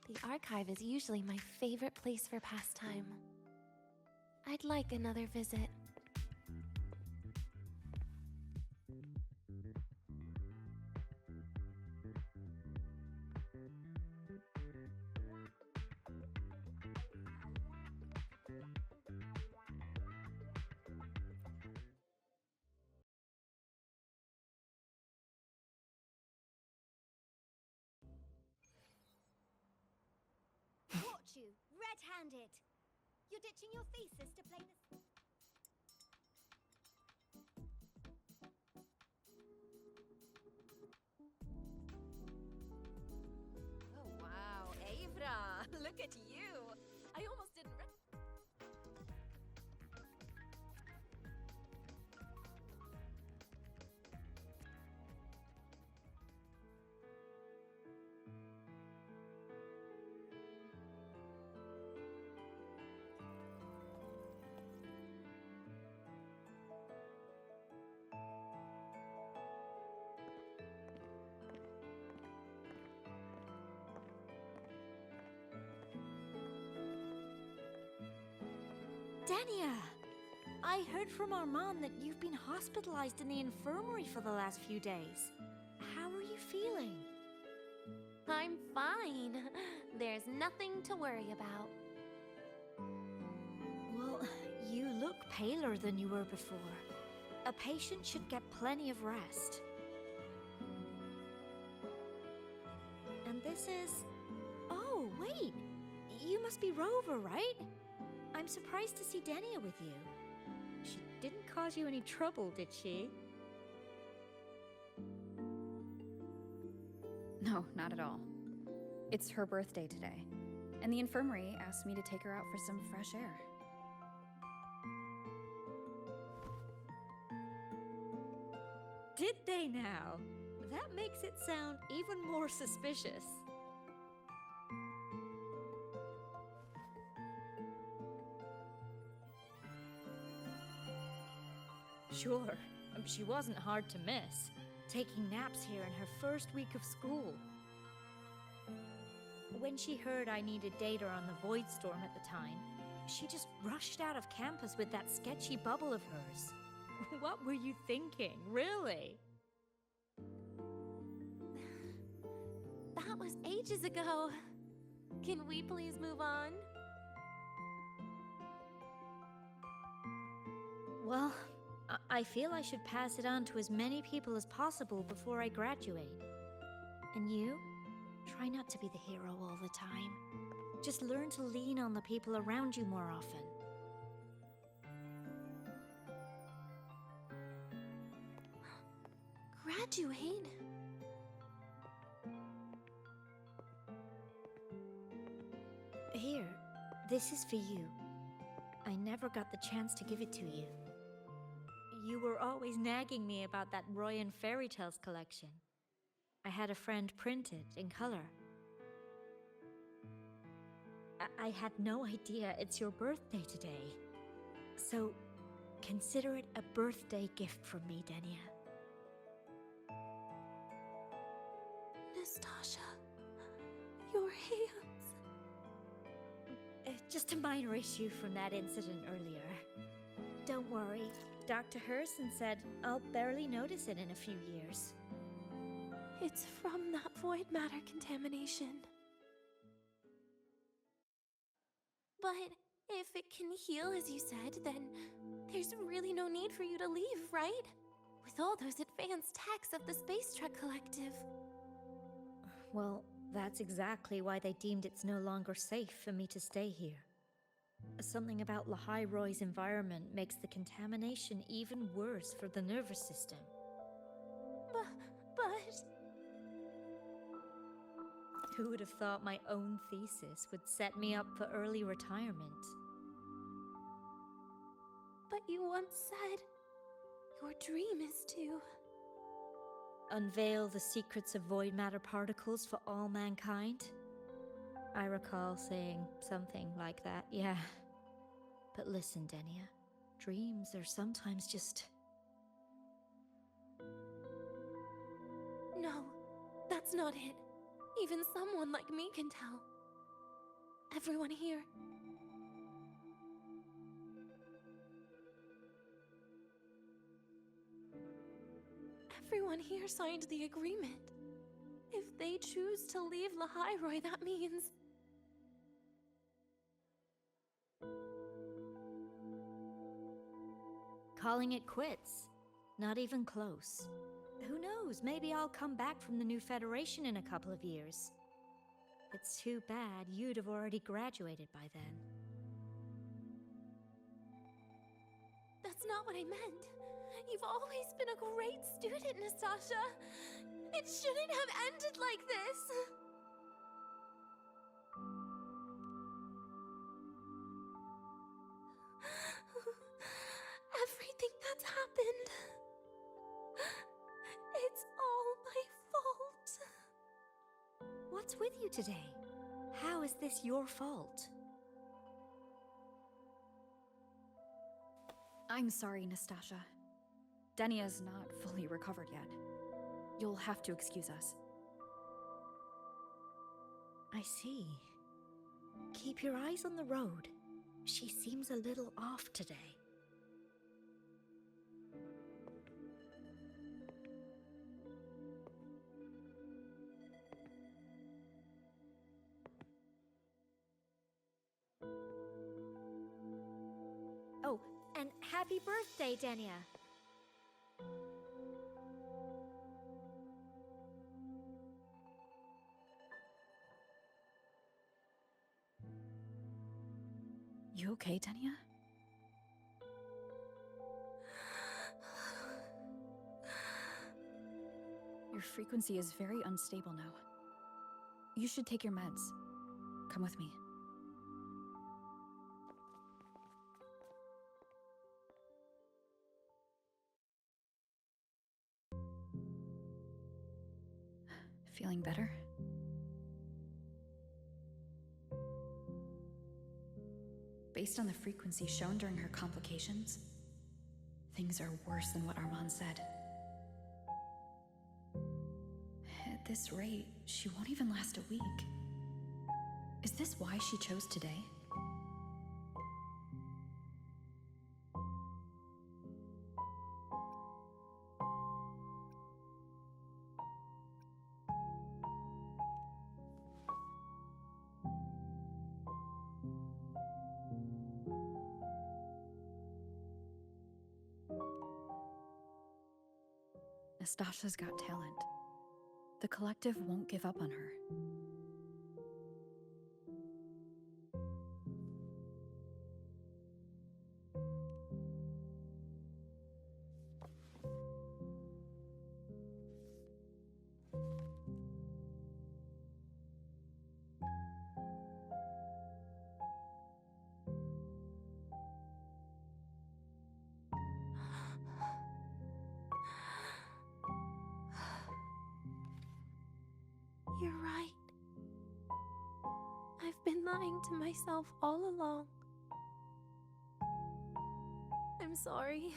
The archive is usually my favorite place for pastime. I'd like another visit.
Caught you, red-handed. You're ditching your thesis to play this.
Oh wow, Avra, look at you. I almost didn't.
Denia! I heard from Armand that you've been hospitalized in the infirmary for the last few days. How are you feeling?
I'm fine. There's nothing to worry about.
Well, you look paler than you were before. A patient should get plenty of rest. And this is... Oh, wait! You must be Rover, right? I'm surprised to see Denia with you. She didn't cause you any trouble, did she?
No, not at all. It's her birthday today, and the infirmary asked me to take her out for some fresh air.
Did they now? That makes it sound even more suspicious. Sure, she wasn't hard to miss, taking naps here in her first week of school. When she heard I needed data on the Void Storm at the time, she just rushed out of campus with that sketchy bubble of hers. What were you thinking, really?
That was ages ago. Can we please move on?
Well, I feel I should pass it on to as many people as possible before I graduate. And you? Try not to be the hero all the time. Just learn to lean on the people around you more often.
Graduate?
Here, this is for you. I never got the chance to give it to you. You were always nagging me about that Roy and Fairy Tales collection. I had a friend print it in color. I had no idea it's your birthday today. So, consider it a birthday gift from me, Denia.
Nastasha, your hands.
Just a minor issue from that incident earlier. Don't worry, Dr. Herson said I'll barely notice it in a few years.
It's from that void matter contamination. But if it can heal, as you said, then there's really no need for you to leave, right? With all those advanced techs of the Space Trek Collective.
Well, that's exactly why they deemed it's no longer safe for me to stay here. Something about Lahai Roy's environment makes the contamination even worse for the nervous system.
But...
Who would have thought my own thesis would set me up for early retirement?
But you once said your dream is to...
unveil the secrets of void matter particles for all mankind? I recall saying something like that, yeah. But listen, Denia, dreams are sometimes just...
No, that's not it. Even someone like me can tell. Everyone here. Everyone here signed the agreement. If they choose to leave Lahai Roy, that means...
calling it quits. Not even close. Who knows, maybe I'll come back from the new Federation in a couple of years. It's too bad you'd have already graduated by then.
That's not what I meant. You've always been a great student, Nastasha. It shouldn't have ended like this. Everything that's happened... it's all my fault.
What's with you today? How is this your fault?
I'm sorry, Nastasha. Denia's not fully recovered yet. You'll have to excuse us.
I see. Keep your eyes on the road. She seems a little off today.
Oh, and happy birthday, Denia.
You okay, Denia? Your frequency is very unstable now. You should take your meds. Come with me. Feeling better? Based on the frequency shown during her complications, things are worse than what Armand said. At this rate, she won't even last a week. Is this why she chose today? Nastasha's got talent. The collective won't give up on her.
You're right. I've been lying to myself all along. I'm sorry.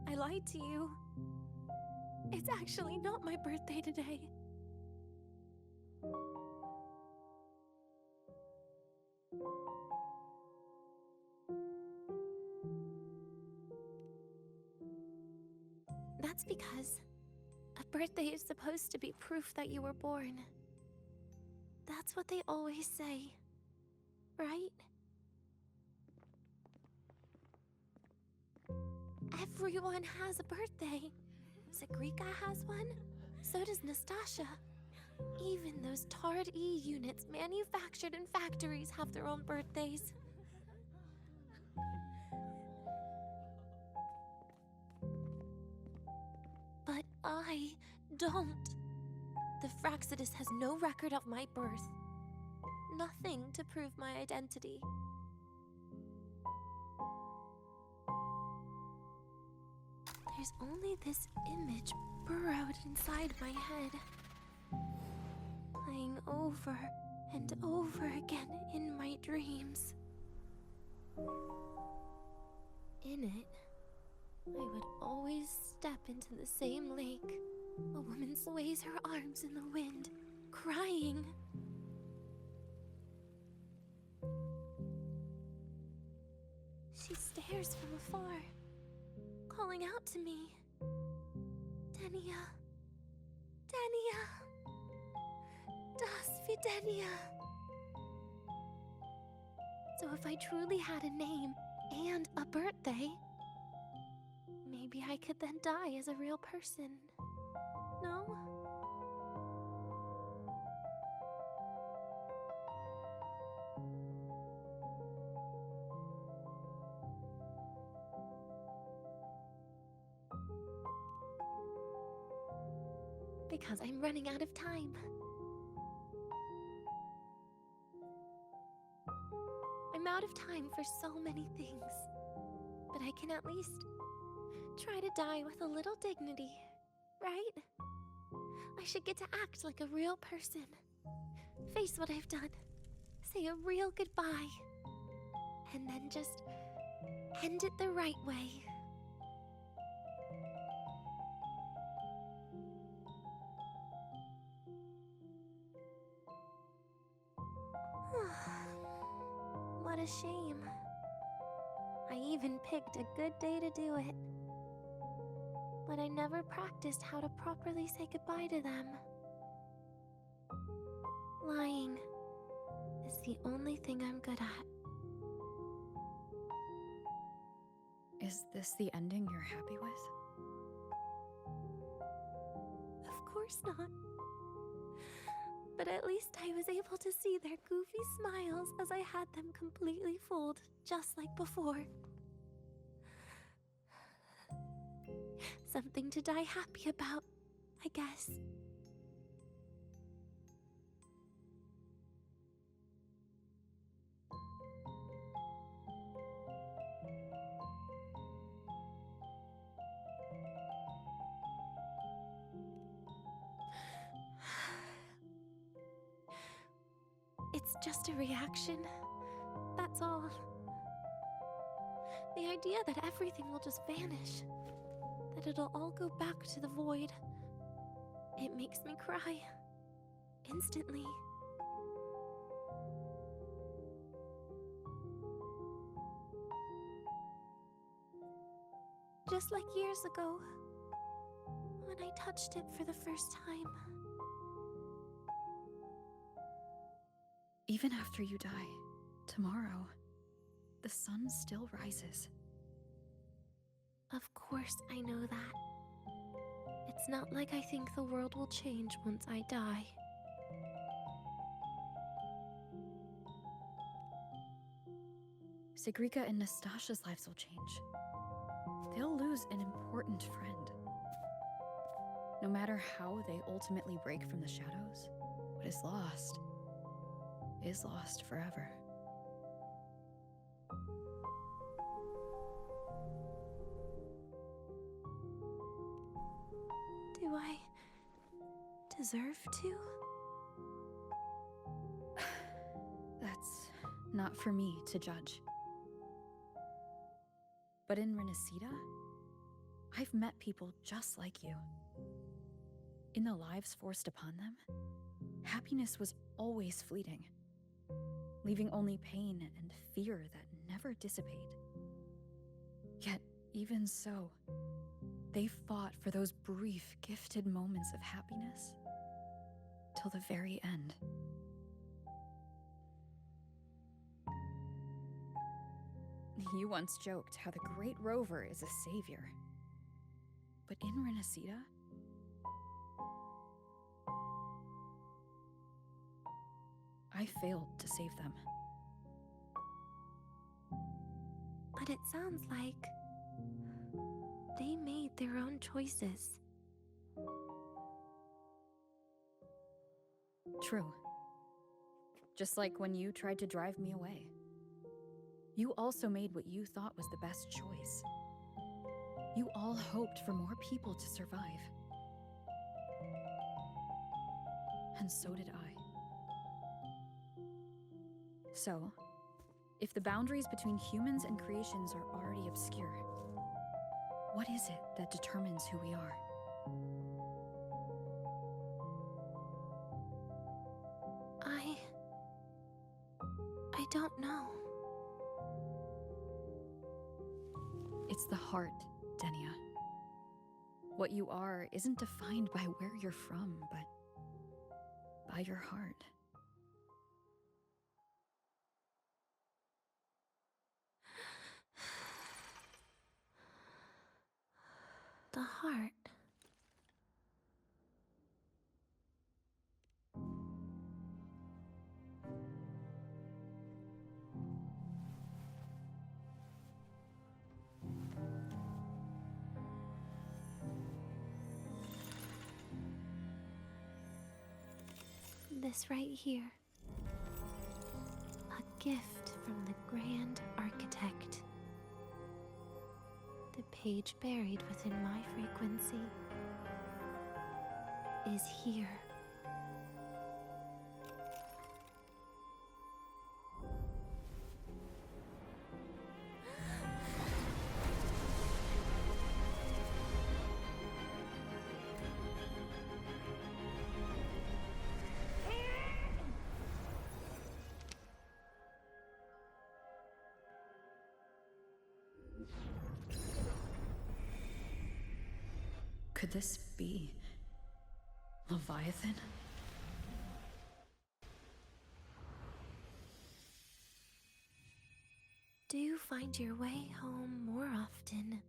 I lied to you. It's actually not my birthday today. That's because a birthday is supposed to be proof that you were born. That's what they always say, right? Everyone has a birthday. Zagrika has one, so does Nastasha. Even those tarred E units manufactured in factories have their own birthdays. But I don't. The Fraxidus has no record of my birth. Nothing to prove my identity. There's only this image burrowed inside my head, playing over and over again in my dreams. In it, I would always step into the same lake. A woman sways her arms in the wind, crying. She stares from afar, calling out to me. Denia. Denia. Das Videnia. So if I truly had a name and a birthday, maybe I could then die as a real person. No? Because I'm running out of time. I'm out of time for so many things. But I can at least try to die with a little dignity, right? I should get to act like a real person. Face what I've done. Say a real goodbye. And then just end it the right way. a shame. I even picked a good day to do it. But I never practiced how to properly say goodbye to them. Lying is the only thing I'm good at.
Is this the ending you're happy with?
Of course not. But at least I was able to see their goofy smiles as I had them completely fooled, just like before. Something to die happy about, I guess. It's just a reaction. That's all. The idea that everything will just vanish, that it'll all go back to the void, it makes me cry. Instantly. Just like years ago, when I touched it for the first time.
Even after you die, tomorrow, the sun still rises.
Of course I know that. It's not like I think the world will change once I die.
Sigrika and Nastasha's lives will change. They'll lose an important friend. No matter how they ultimately break from the shadows, what is lost forever.
Do I deserve to?
That's not for me to judge. But in Renacida, I've met people just like you. In the lives forced upon them, happiness was always fleeting, leaving only pain and fear that never dissipate. Yet, even so, they fought for those brief, gifted moments of happiness till the very end. You once joked how the Great Rover is a savior. But in Renacida, I failed to save them.
But it sounds like they made their own choices.
True. Just like when you tried to drive me away. You also made what you thought was the best choice. You all hoped for more people to survive. And so did I. So, if the boundaries between humans and creations are already obscure, what is it that determines who we are?
I don't know.
It's the heart, Denia. What you are isn't defined by where you're from, but by your heart.
The heart. This right here. A gift from the Grand Architect. The page buried within my frequency is here.
Could this be Leviathan?
Do find your way home more often.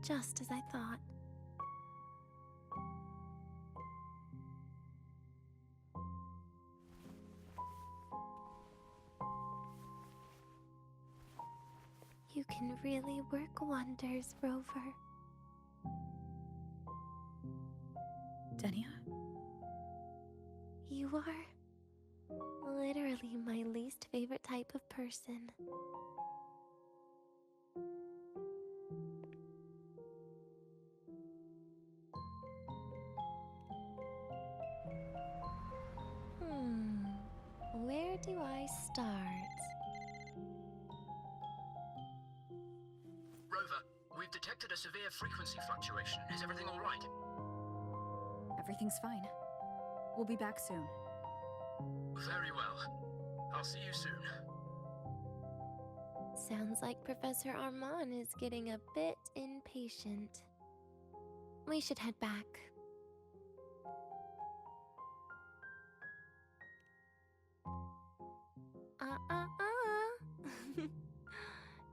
Just as I thought. You can really work wonders, Rover.
Denia?
You are literally my least favorite type of person. Where do I start?
Rover, we've detected a severe frequency fluctuation. Is everything all right?
Everything's fine. We'll be back soon.
Very well. I'll see you soon.
Sounds like Professor Armand is getting a bit impatient. We should head back.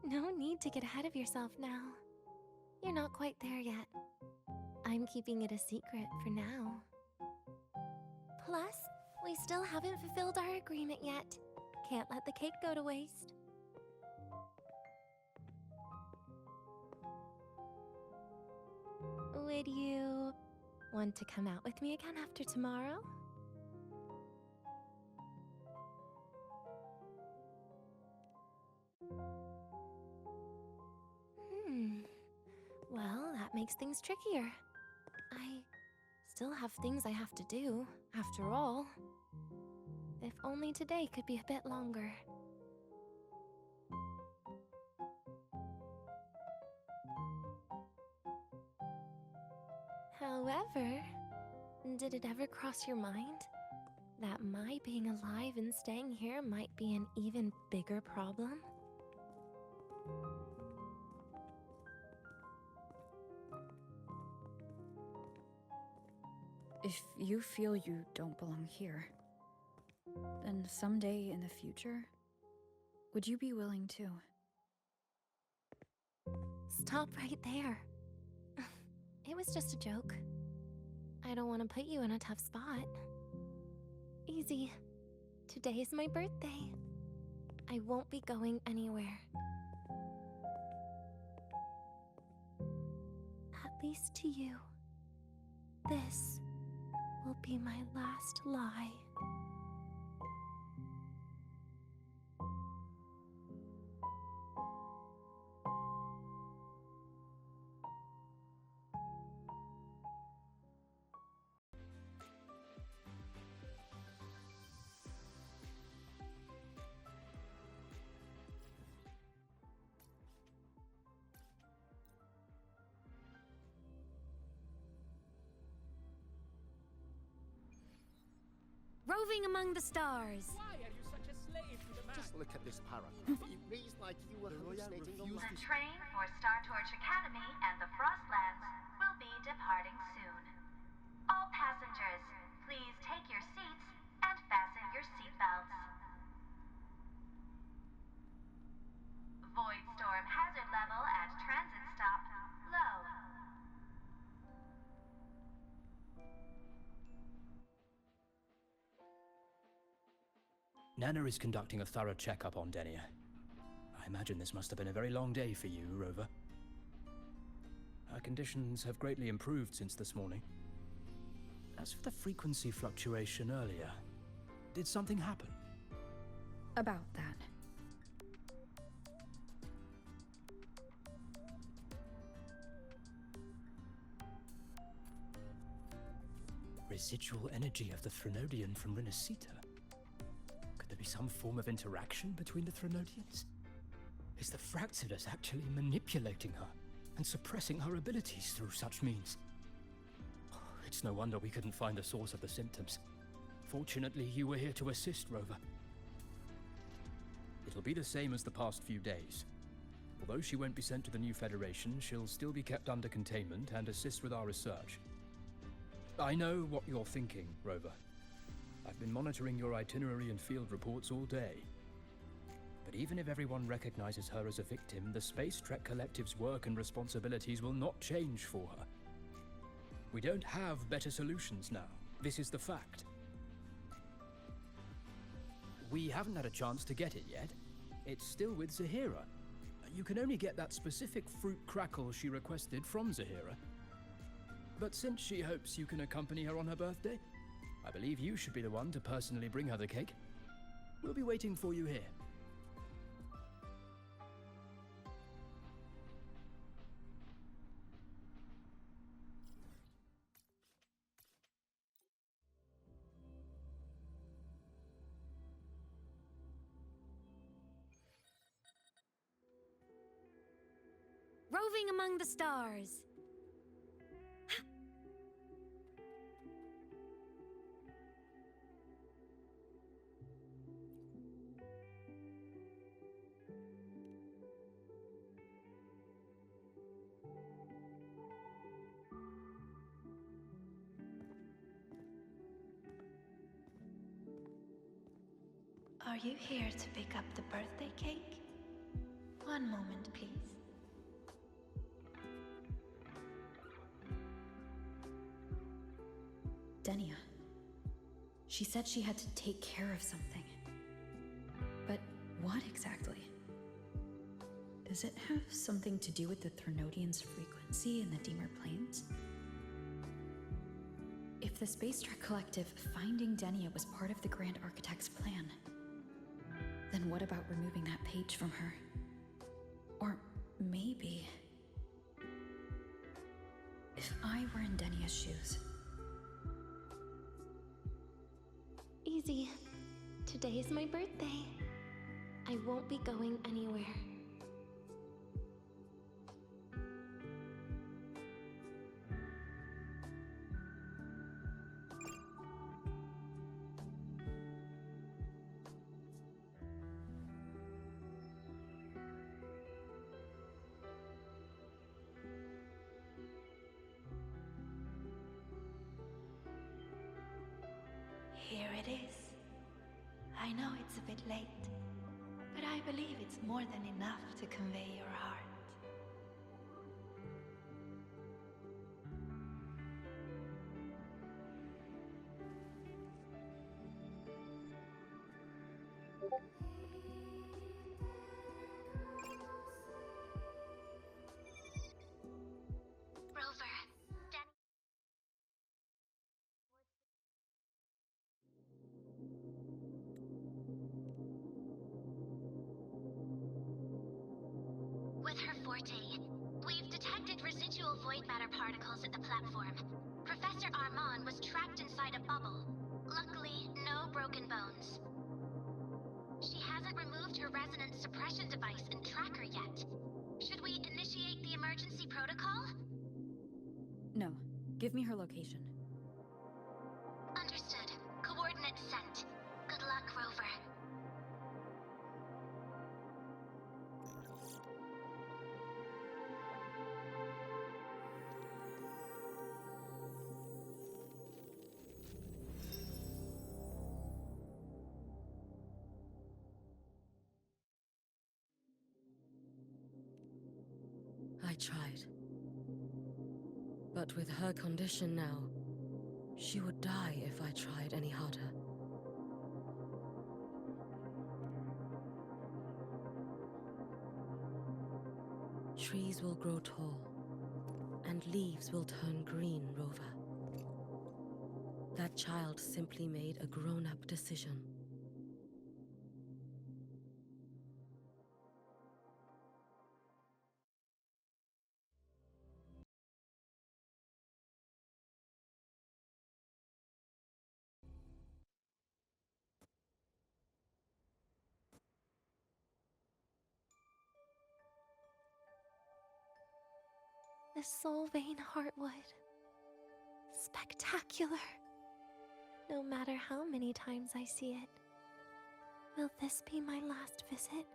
No need to get ahead of yourself now. You're not quite there yet. I'm keeping it a secret for now. Plus, we still haven't fulfilled our agreement yet. Can't let the cake go to waste. Would you want to come out with me again after tomorrow? Well, that makes things trickier. I still have things I have to do, after all. If only today could be a bit longer. However, did it ever cross your mind that my being alive and staying here might be an even bigger problem?
If you feel you don't belong here, then someday in the future, would you be willing to?
Stop right there. It was just a joke. I don't want to put you in a tough spot. Easy. Today is my birthday. I won't be going anywhere. At least to you. This will be my last lie.
Roving among the stars.
Why are you such a slave to the man?
Just look at this paragraph. It reads like you were hallucinating a lot.
The train for Star Torch Academy and the Frostlands will be departing soon. All passengers, please take your seats and fasten your seatbelts. Void storm hazard level at transit stop low.
Nana is conducting a thorough checkup on Denia. I imagine this must have been a very long day for you, Rover. Her conditions have greatly improved since this morning. As for the frequency fluctuation earlier, did something happen?
About that.
Residual energy of the Threnodian from Renacita. Could there be some form of interaction between the Threnodians? Is the Fractsidus actually manipulating her and suppressing her abilities through such means? It's no wonder we couldn't find the source of the symptoms. Fortunately, you were here to assist, Rover. It'll be the same as the past few days. Although she won't be sent to the new Federation, she'll still be kept under containment and assist with our research. I know what you're thinking, Rover. I've been monitoring your itinerary and field reports all day. But even if everyone recognizes her as a victim, the Space Trek Collective's work and responsibilities will not change for her. We don't have better solutions now. This is the fact. We haven't had a chance to get it yet. It's still with Zahira. You can only get that specific fruit crackle she requested from Zahira. But since she hopes you can accompany her on her birthday, I believe you should be the one to personally bring her the cake. We'll be waiting for you here.
Roving among the stars.
Are you here to pick up the birthday cake? One moment, please.
Denia. She said she had to take care of something. But what exactly? Does it have something to do with the Thrunodian's frequency in the Deemer Plains? If the Space Trek Collective finding Denia was part of the Grand Architect's plan, then what about removing that page from her? Or maybe... if I were in Denia's shoes...
Easy. Today is my birthday. I won't be going anywhere.
Here it is. I know it's a bit late, but I believe it's more than enough to convey your heart.
Rover, with her forte, we've detected residual void matter particles at the platform. Professor Armand was trapped inside a bubble. Luckily, no broken bones. She hasn't removed her resonance suppression device and tracker yet. Should we initiate the emergency protocol?
No. Give me her location.
Understood. Coordinates sent. Good luck, Rover.
I tried. But with her condition now, she would die if I tried any harder. Trees will grow tall, and leaves will turn green, Rover. That child simply made a grown-up decision.
The Solvane Heartwood. Spectacular. No matter how many times I see it. Will this be my last visit?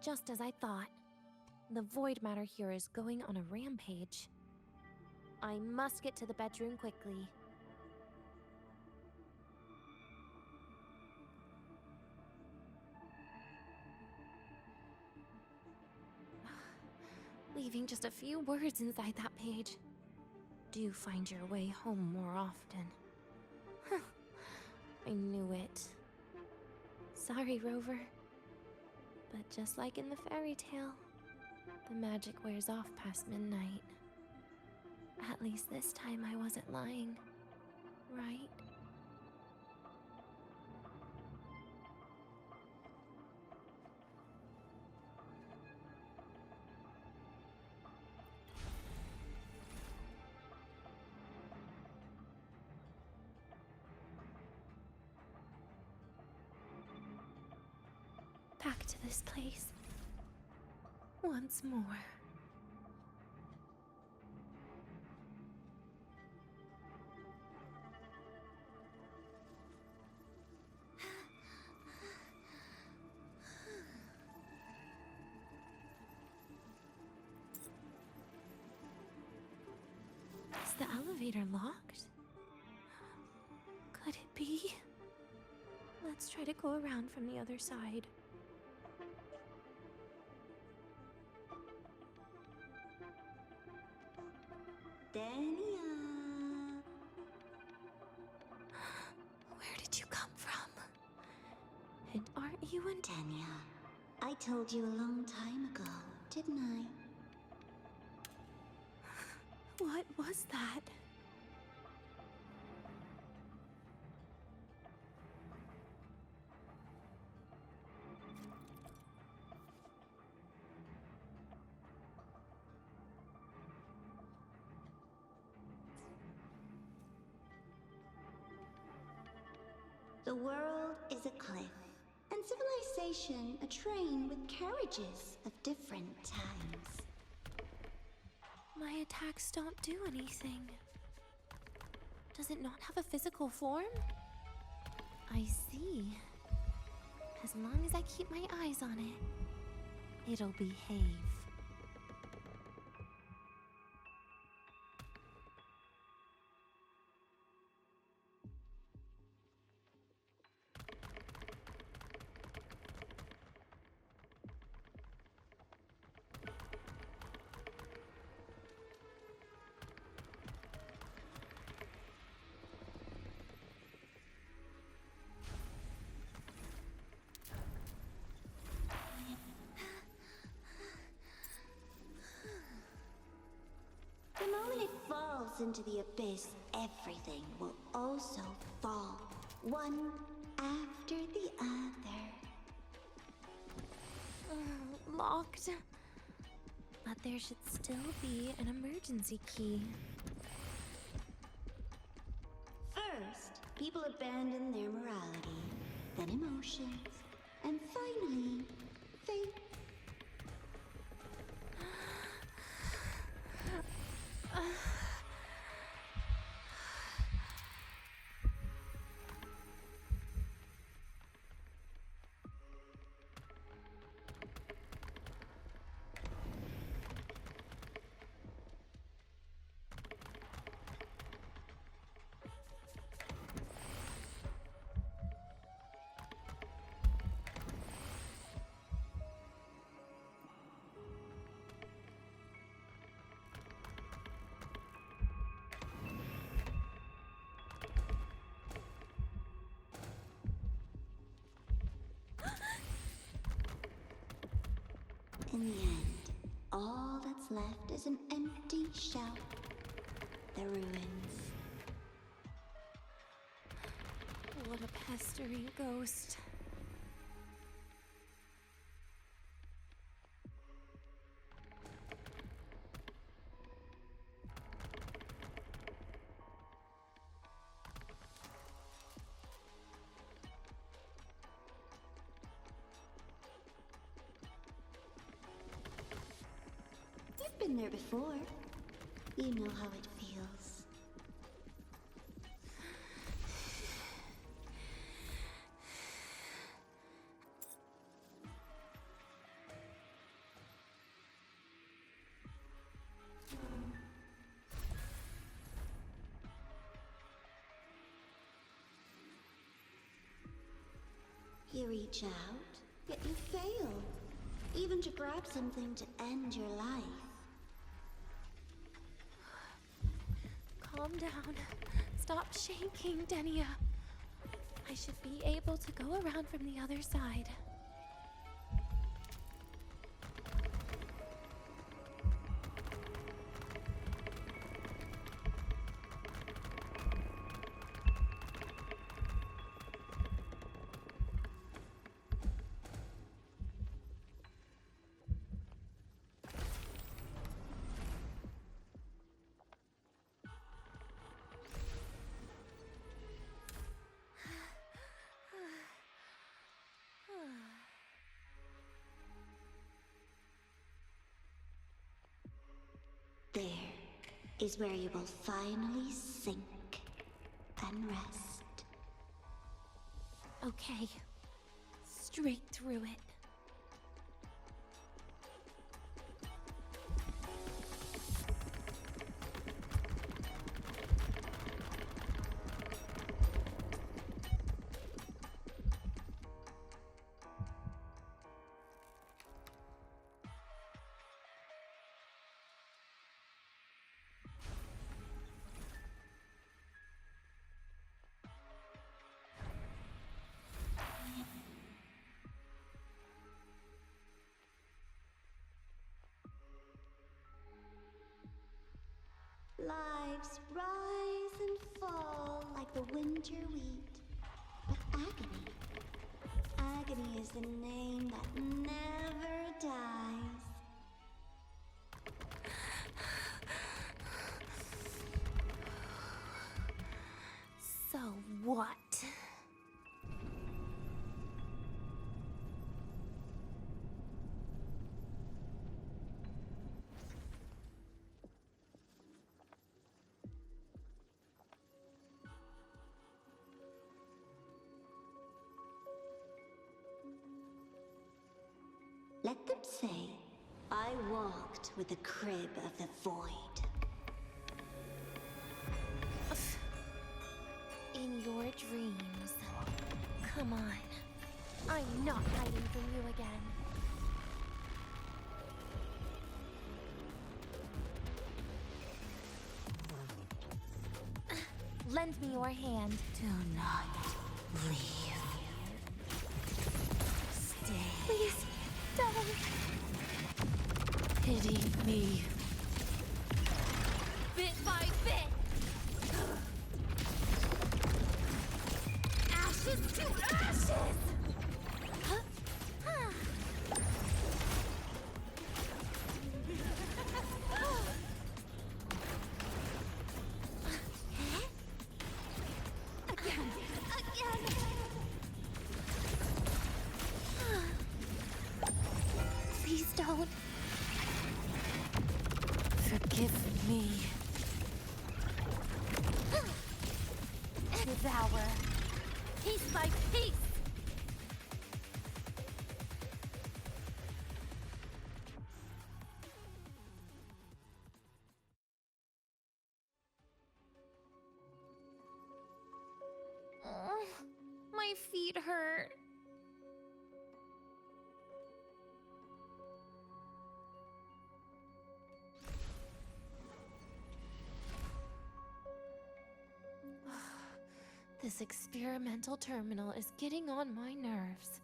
Just as I thought. The void matter here is going on a rampage. I must get to the bedroom quickly. Leaving just a few words inside that page. Do find your way home more often. Huh. I knew it. Sorry, Rover. But just like in the fairy tale, the magic wears off past midnight. At least this time I wasn't lying, right? Back to this place. Once more. Is the elevator locked? Could it be? Let's try to go around from the other side.
Denia!
Where did you come from? And aren't you in
Denia, I told you a long time ago, didn't I?
What was that?
The world is a cliff, and civilization a train with carriages of different times.
My attacks don't do anything. Does it not have a physical form? I see. As long as I keep my eyes on it, it'll behave.
The moment it falls into the abyss, everything will also fall, one after the other.
Locked. But there should still be an emergency key.
First, people abandon their morality, then emotions, and finally, faith. In the end, all that's left is an empty shell. The ruins.
What a pestering ghost.
been there before. You know how it feels. You reach out, yet you fail. Even to grab something to end your life.
Calm down. Stop shaking, Denia. I should be able to go around from the other side.
There is where you will finally sink and rest.
Okay. Straight through it.
Lives rise and fall like the winter wheat. But agony is the name that never dies.
So what?
Let them say, I walked with the crib of the void.
In your dreams. Come on. I'm not hiding from you again. Lend me your hand.
Do not leave. Stay.
Please, don't.
Pity me.
Bit by bit. Ashes to ashes! Please don't.
Forgive me.
Devour. Piece by piece. My feet hurt. This experimental terminal is getting on my nerves.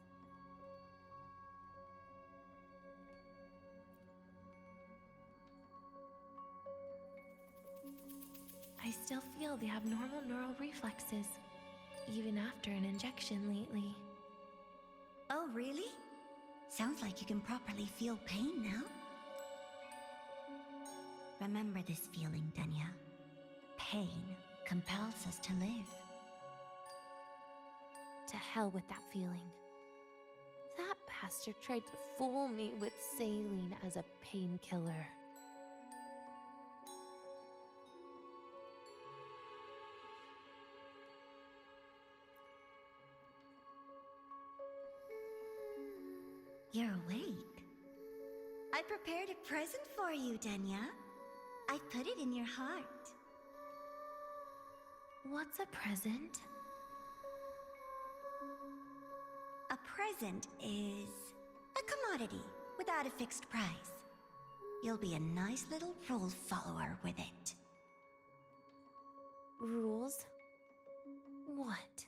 I still feel the abnormal neural reflexes, even after an injection lately.
Oh, really? Sounds like you can properly feel pain now. Remember this feeling, Denia. Pain compels us to live.
To hell with that feeling. That bastard tried to fool me with saline as a painkiller.
You're awake. I prepared a present for you, Denia. I put it in your heart.
What's a present?
A present is a commodity without a fixed price. You'll be a nice little rule follower with it.
Rules? What?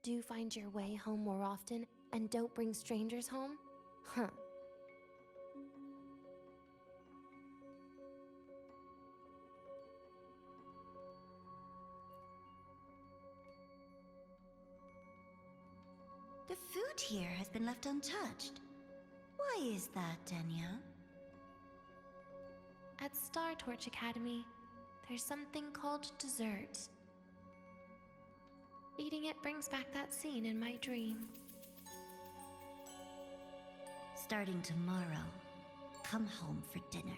Do find your way home more often and don't bring strangers home? Huh.
The food here has been left untouched. Why is that, Denia?
At Star Torch Academy, there's something called dessert. Eating it brings back that scene in my dream.
Starting tomorrow, come home for dinner.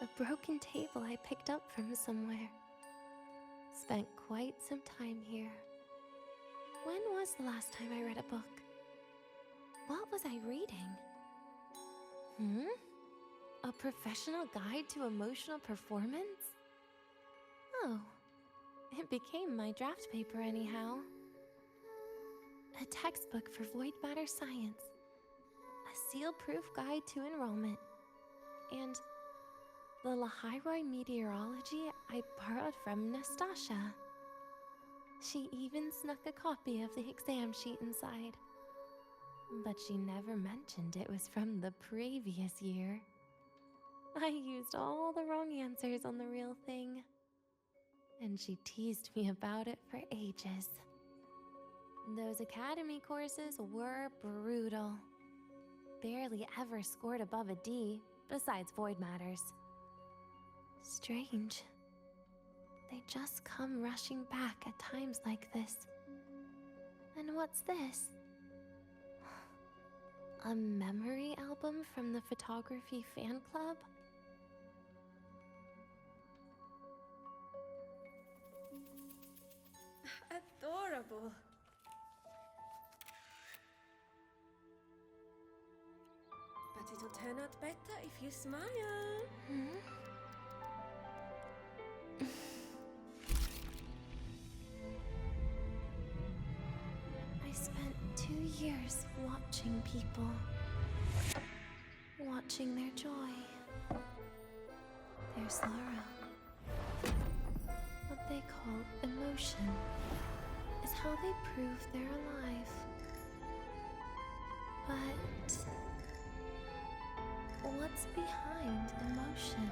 A broken table I picked up from somewhere. Spent quite some time here. When was the last time I read a book? What was I reading? A professional guide to emotional performance? Oh, it became my draft paper anyhow. A textbook for void matter science. A seal-proof guide to enrollment. And the Lahairoi meteorology I borrowed from Nastasha. She even snuck a copy of the exam sheet inside. But she never mentioned it was from the previous year. I used all the wrong answers on the real thing. And she teased me about it for ages. Those academy courses were brutal. Barely ever scored above a D, besides void matters. Strange. They just come rushing back at times like this. And what's this? A memory album from the photography fan club?
Adorable. But it'll turn out better if you smile.
I spent 2 years watching people. Watching their joy. Their sorrow. What they call emotion is how they prove they're alive. But what's behind emotion?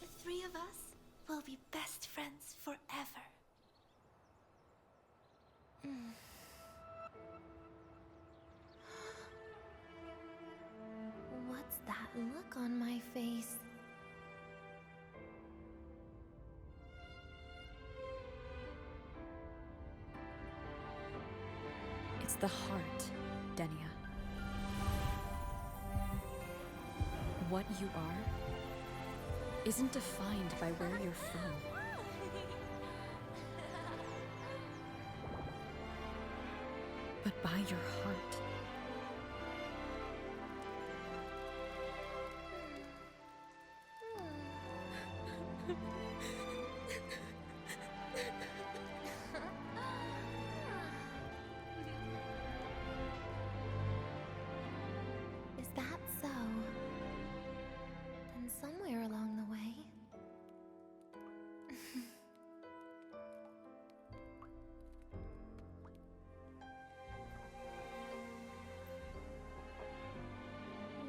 The three of us will be best friends forever.
What's that look on my face?
It's the heart, Denia. What you are isn't defined by where you're from. But by your heart.
Is that so? Then somewhere along the way...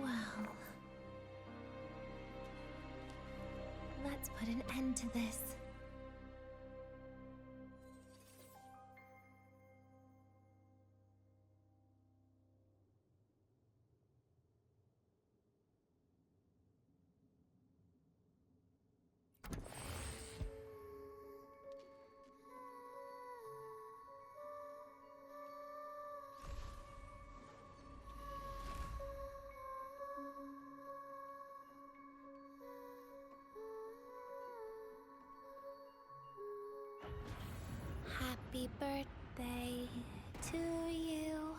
Well... Let's put an end to this. birthday to you.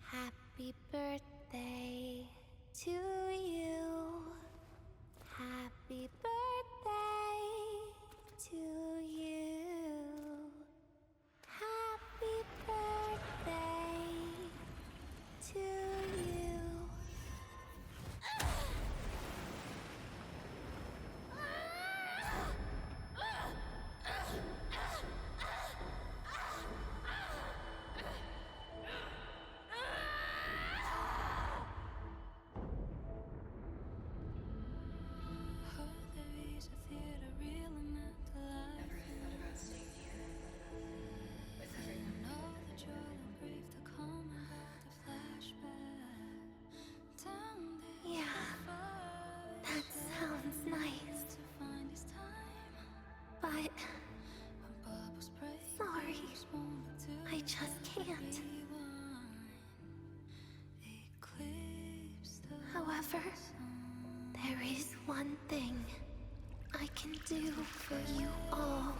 Happy birthday to you. Happy birthday to you. Happy birthday to you. Yeah, that sounds nice. But sorry, I just can't. However, there is one thing I can do for you all.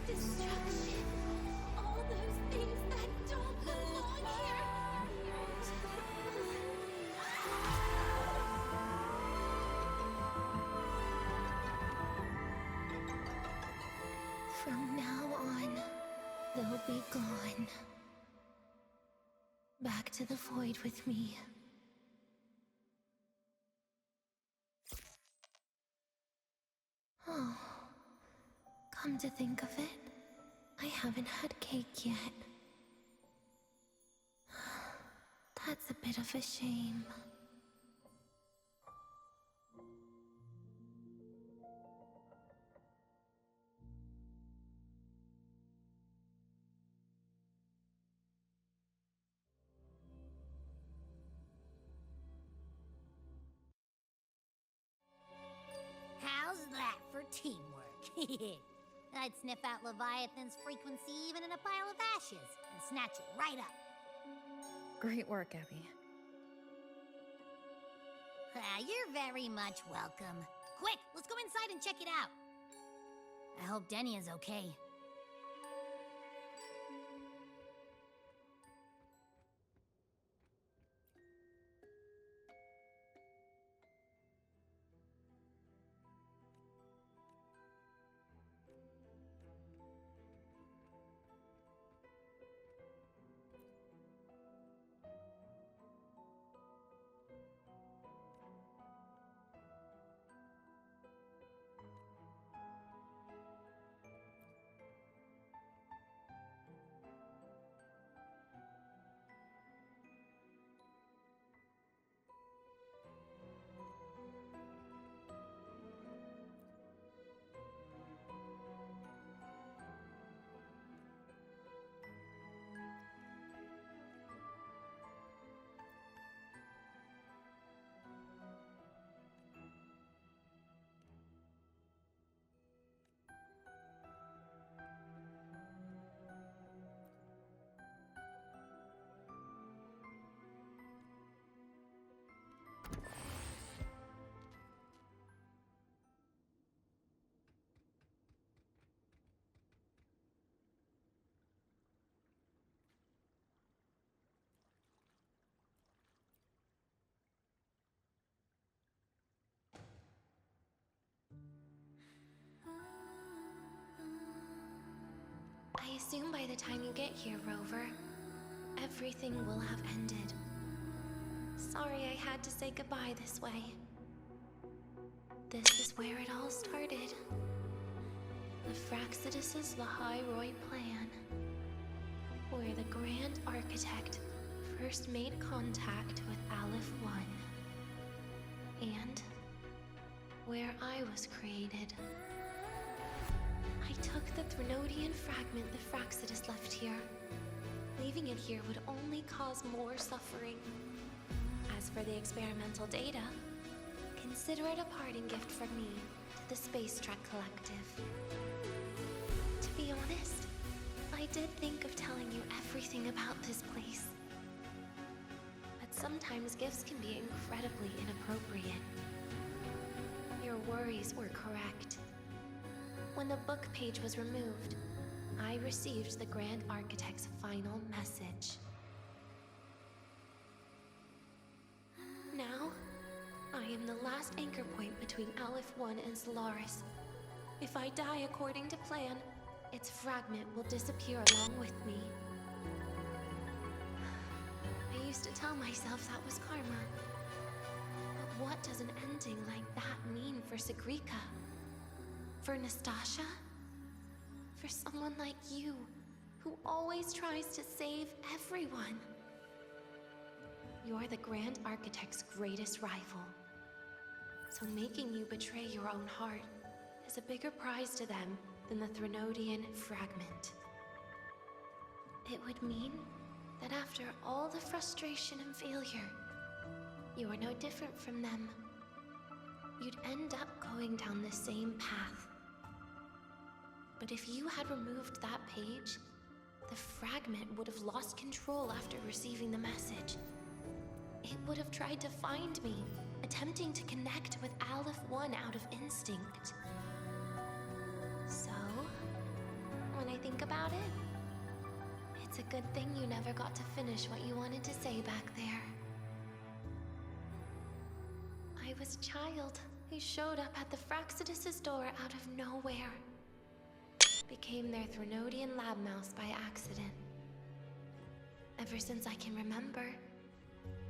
Destruction. All those things that don't belong here. From now on, they'll be gone. Back to the void with me. Oh, come to think of it, I haven't had cake yet. That's a bit of a shame.
How's that for teamwork? I'd sniff out Leviathan's frequency even in a pile of ashes and snatch it right up.
Great work, Abby.
You're very much welcome. Quick, let's go inside and check it out. I hope Denia's okay.
I assume by the time you get here, Rover, everything will have ended. Sorry I had to say goodbye this way. This is where it all started. The Fraxidus' Lahai plan, where the Grand Architect first made contact with Aleph One, and where I was created. I took the Threnodian fragment the Fraxidus left here. Leaving it here would only cause more suffering. As for the experimental data, consider it a parting gift from me to the Space Trek Collective. To be honest, I did think of telling you everything about this place. But sometimes gifts can be incredibly inappropriate. Your worries were correct. When the book page was removed, I received the Grand Architect's final message. Now, I am the last anchor point between Aleph 1 and Solaris. If I die according to plan, its fragment will disappear along with me. I used to tell myself that was karma. But what does an ending like that mean for Segrika? For Nastasha? For someone like you, who always tries to save everyone? You're the Grand Architect's greatest rival. So making you betray your own heart is a bigger prize to them than the Threnodian fragment. It would mean that after all the frustration and failure, you are no different from them. You'd end up going down the same path. But if you had removed that page, the fragment would have lost control after receiving the message. It would have tried to find me, attempting to connect with Aleph 1 out of instinct. So, when I think about it, it's a good thing you never got to finish what you wanted to say back there. I was a child who showed up at the Fraxidus' door out of nowhere. Became their Threnodian lab mouse by accident. Ever since I can remember,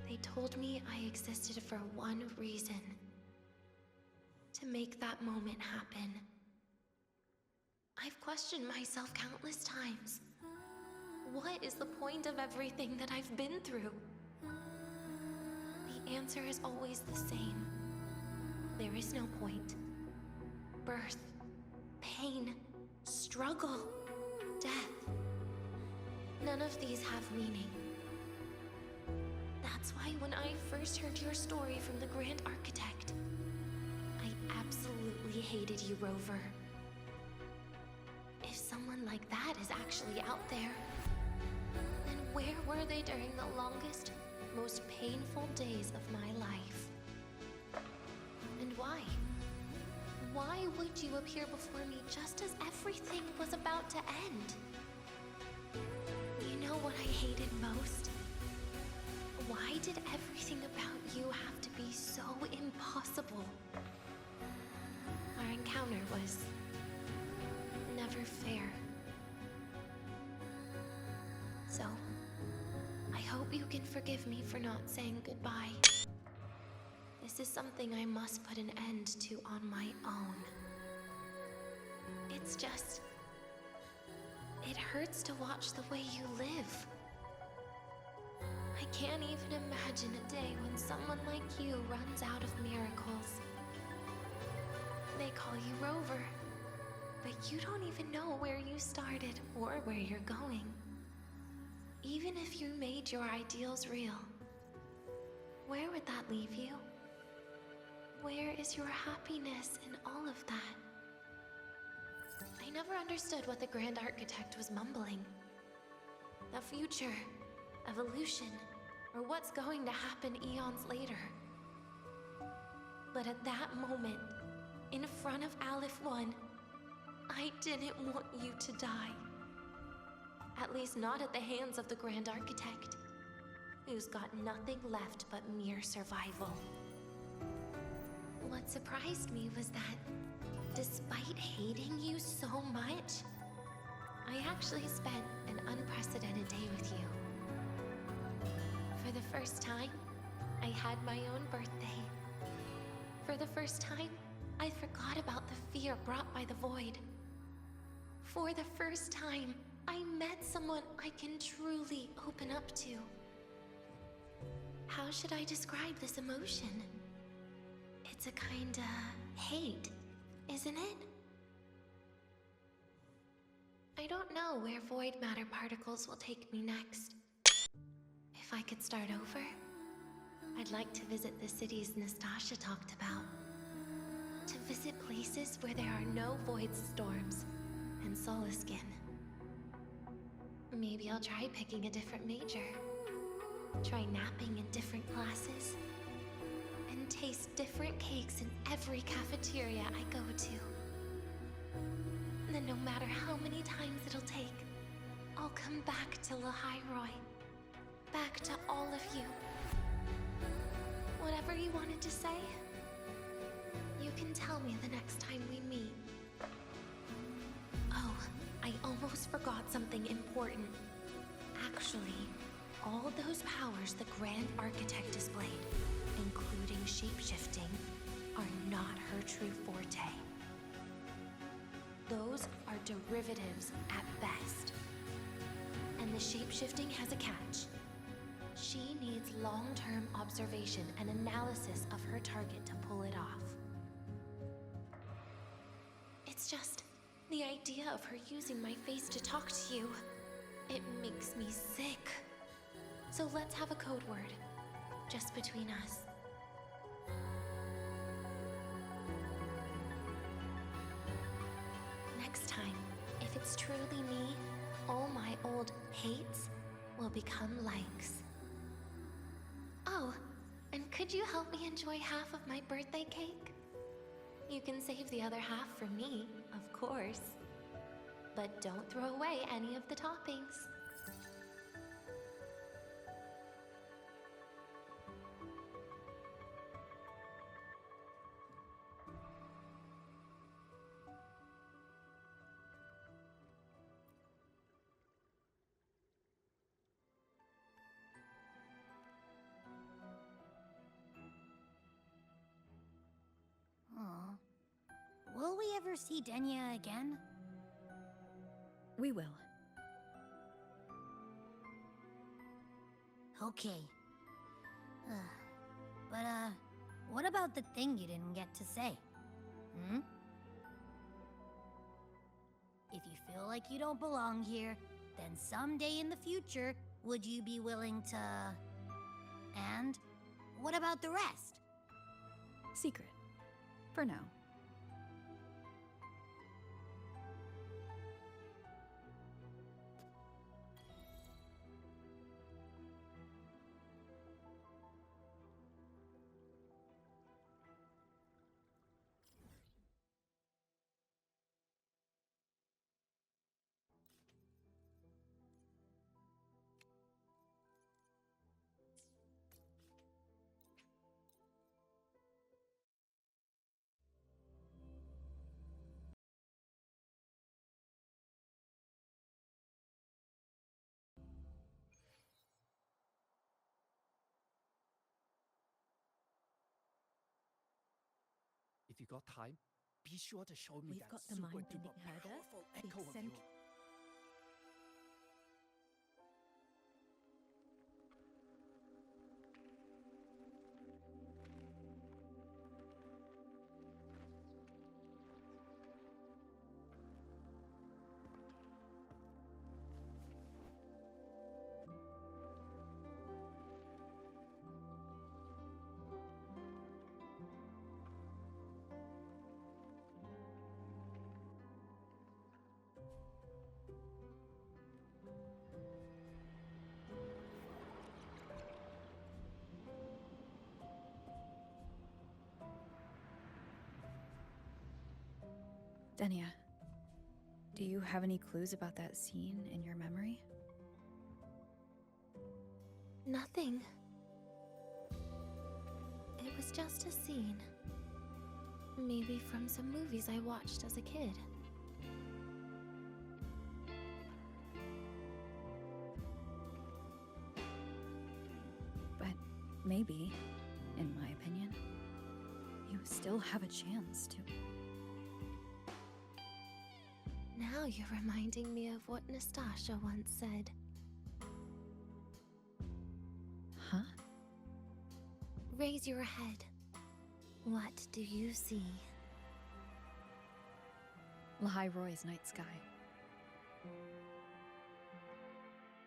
they told me I existed for one reason. To make that moment happen. I've questioned myself countless times. What is the point of everything that I've been through? The answer is always the same. There is no point. Birth, pain, struggle, death. None of these have meaning. That's why when I first heard your story from the Grand Architect, I absolutely hated you, Rover. If someone like that is actually out there, then where were they during the longest, most painful days of my life? And why? Why would you appear before me just as everything was about to end? You know what I hated most? Why did everything about you have to be so impossible? Our encounter was never fair. So, I hope you can forgive me for not saying goodbye. This is something I must put an end to on my own. It's just... it hurts to watch the way you live. I can't even imagine a day when someone like you runs out of miracles. They call you Rover, but you don't even know where you started or where you're going. Even if you made your ideals real, where would that leave you? Where is your happiness in all of that? I never understood what the Grand Architect was mumbling. The future, evolution, or what's going to happen eons later. But at that moment, in front of Aleph 1, I didn't want you to die. At least not at the hands of the Grand Architect, who's got nothing left but mere survival. What surprised me was that, despite hating you so much, I actually spent an unprecedented day with you. For the first time, I had my own birthday. For the first time, I forgot about the fear brought by the void. For the first time, I met someone I can truly open up to. How should I describe this emotion? It's a kinda hate, isn't it? I don't know where void matter particles will take me next. If I could start over, I'd like to visit the cities Nastasha talked about. To visit places where there are no void storms and Solaskin. Maybe I'll try picking a different major. try napping in different classes, and taste different cakes in every cafeteria I go to. Then no matter how many times it'll take, I'll come back to Lahairoi. Back to all of you. Whatever you wanted to say, you can tell me the next time we meet. Oh, I almost forgot something important. Actually, all those powers the Grand Architect displayed, including shapeshifting, are not her true forte. Those are derivatives at best. And the shapeshifting has a catch. She needs long-term observation and analysis of her target to pull it off. It's just the idea of her using my face to talk to you. It makes me sick. So let's have a code word, just between us. Next time, if it's truly me, all my old hates will become likes. Oh, and could you help me enjoy half of my birthday cake? You can save the other half for me, of course. But don't throw away any of the toppings.
Will we ever see Denia again?
We will.
Okay. But, what about the thing you didn't get to say? If you feel like you don't belong here, then someday in the future, would you be willing to... And what about the rest?
Secret. For now.
If you got time, be sure to show me
We've
that
got the
super
mind-bending
duper
herder,
powerful
the
echo of
eccentric...
yours.
Denia, do you have any clues about that scene in your memory?
Nothing. It was just a scene. Maybe from some movies I watched as a kid.
But maybe, in my opinion, you still have a chance to...
Now you're reminding me of what Nastasha once said.
Huh?
Raise your head. What do you see?
Lahairoi's night sky.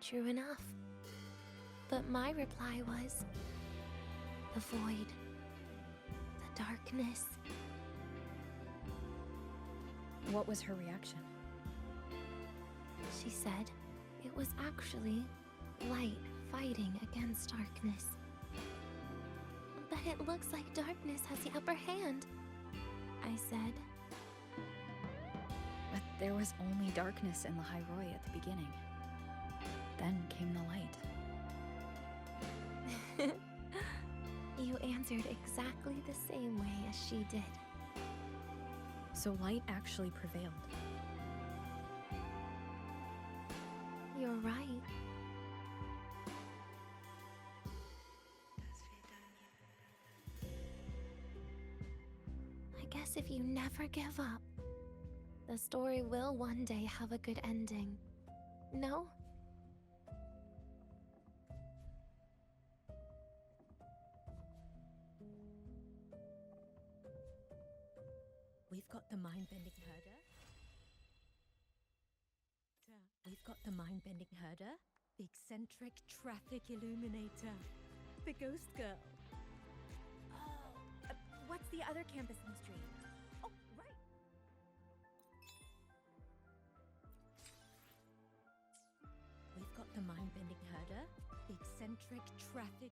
True enough. But my reply was... the void. The darkness.
What was her reaction?
She said it was actually light fighting against darkness. But it looks like darkness has the upper hand, I said.
But there was only darkness in the Hyroi at the beginning. Then came the light.
You answered exactly the same way as she did.
So light actually prevailed.
You're right. I guess if you never give up, the story will one day have a good ending. No?
We've got the mind-bending herder. We've got the mind-bending herder, the eccentric traffic illuminator, the ghost girl. Oh, what's the other campus mystery? Oh, right. We've got the mind-bending herder, the eccentric traffic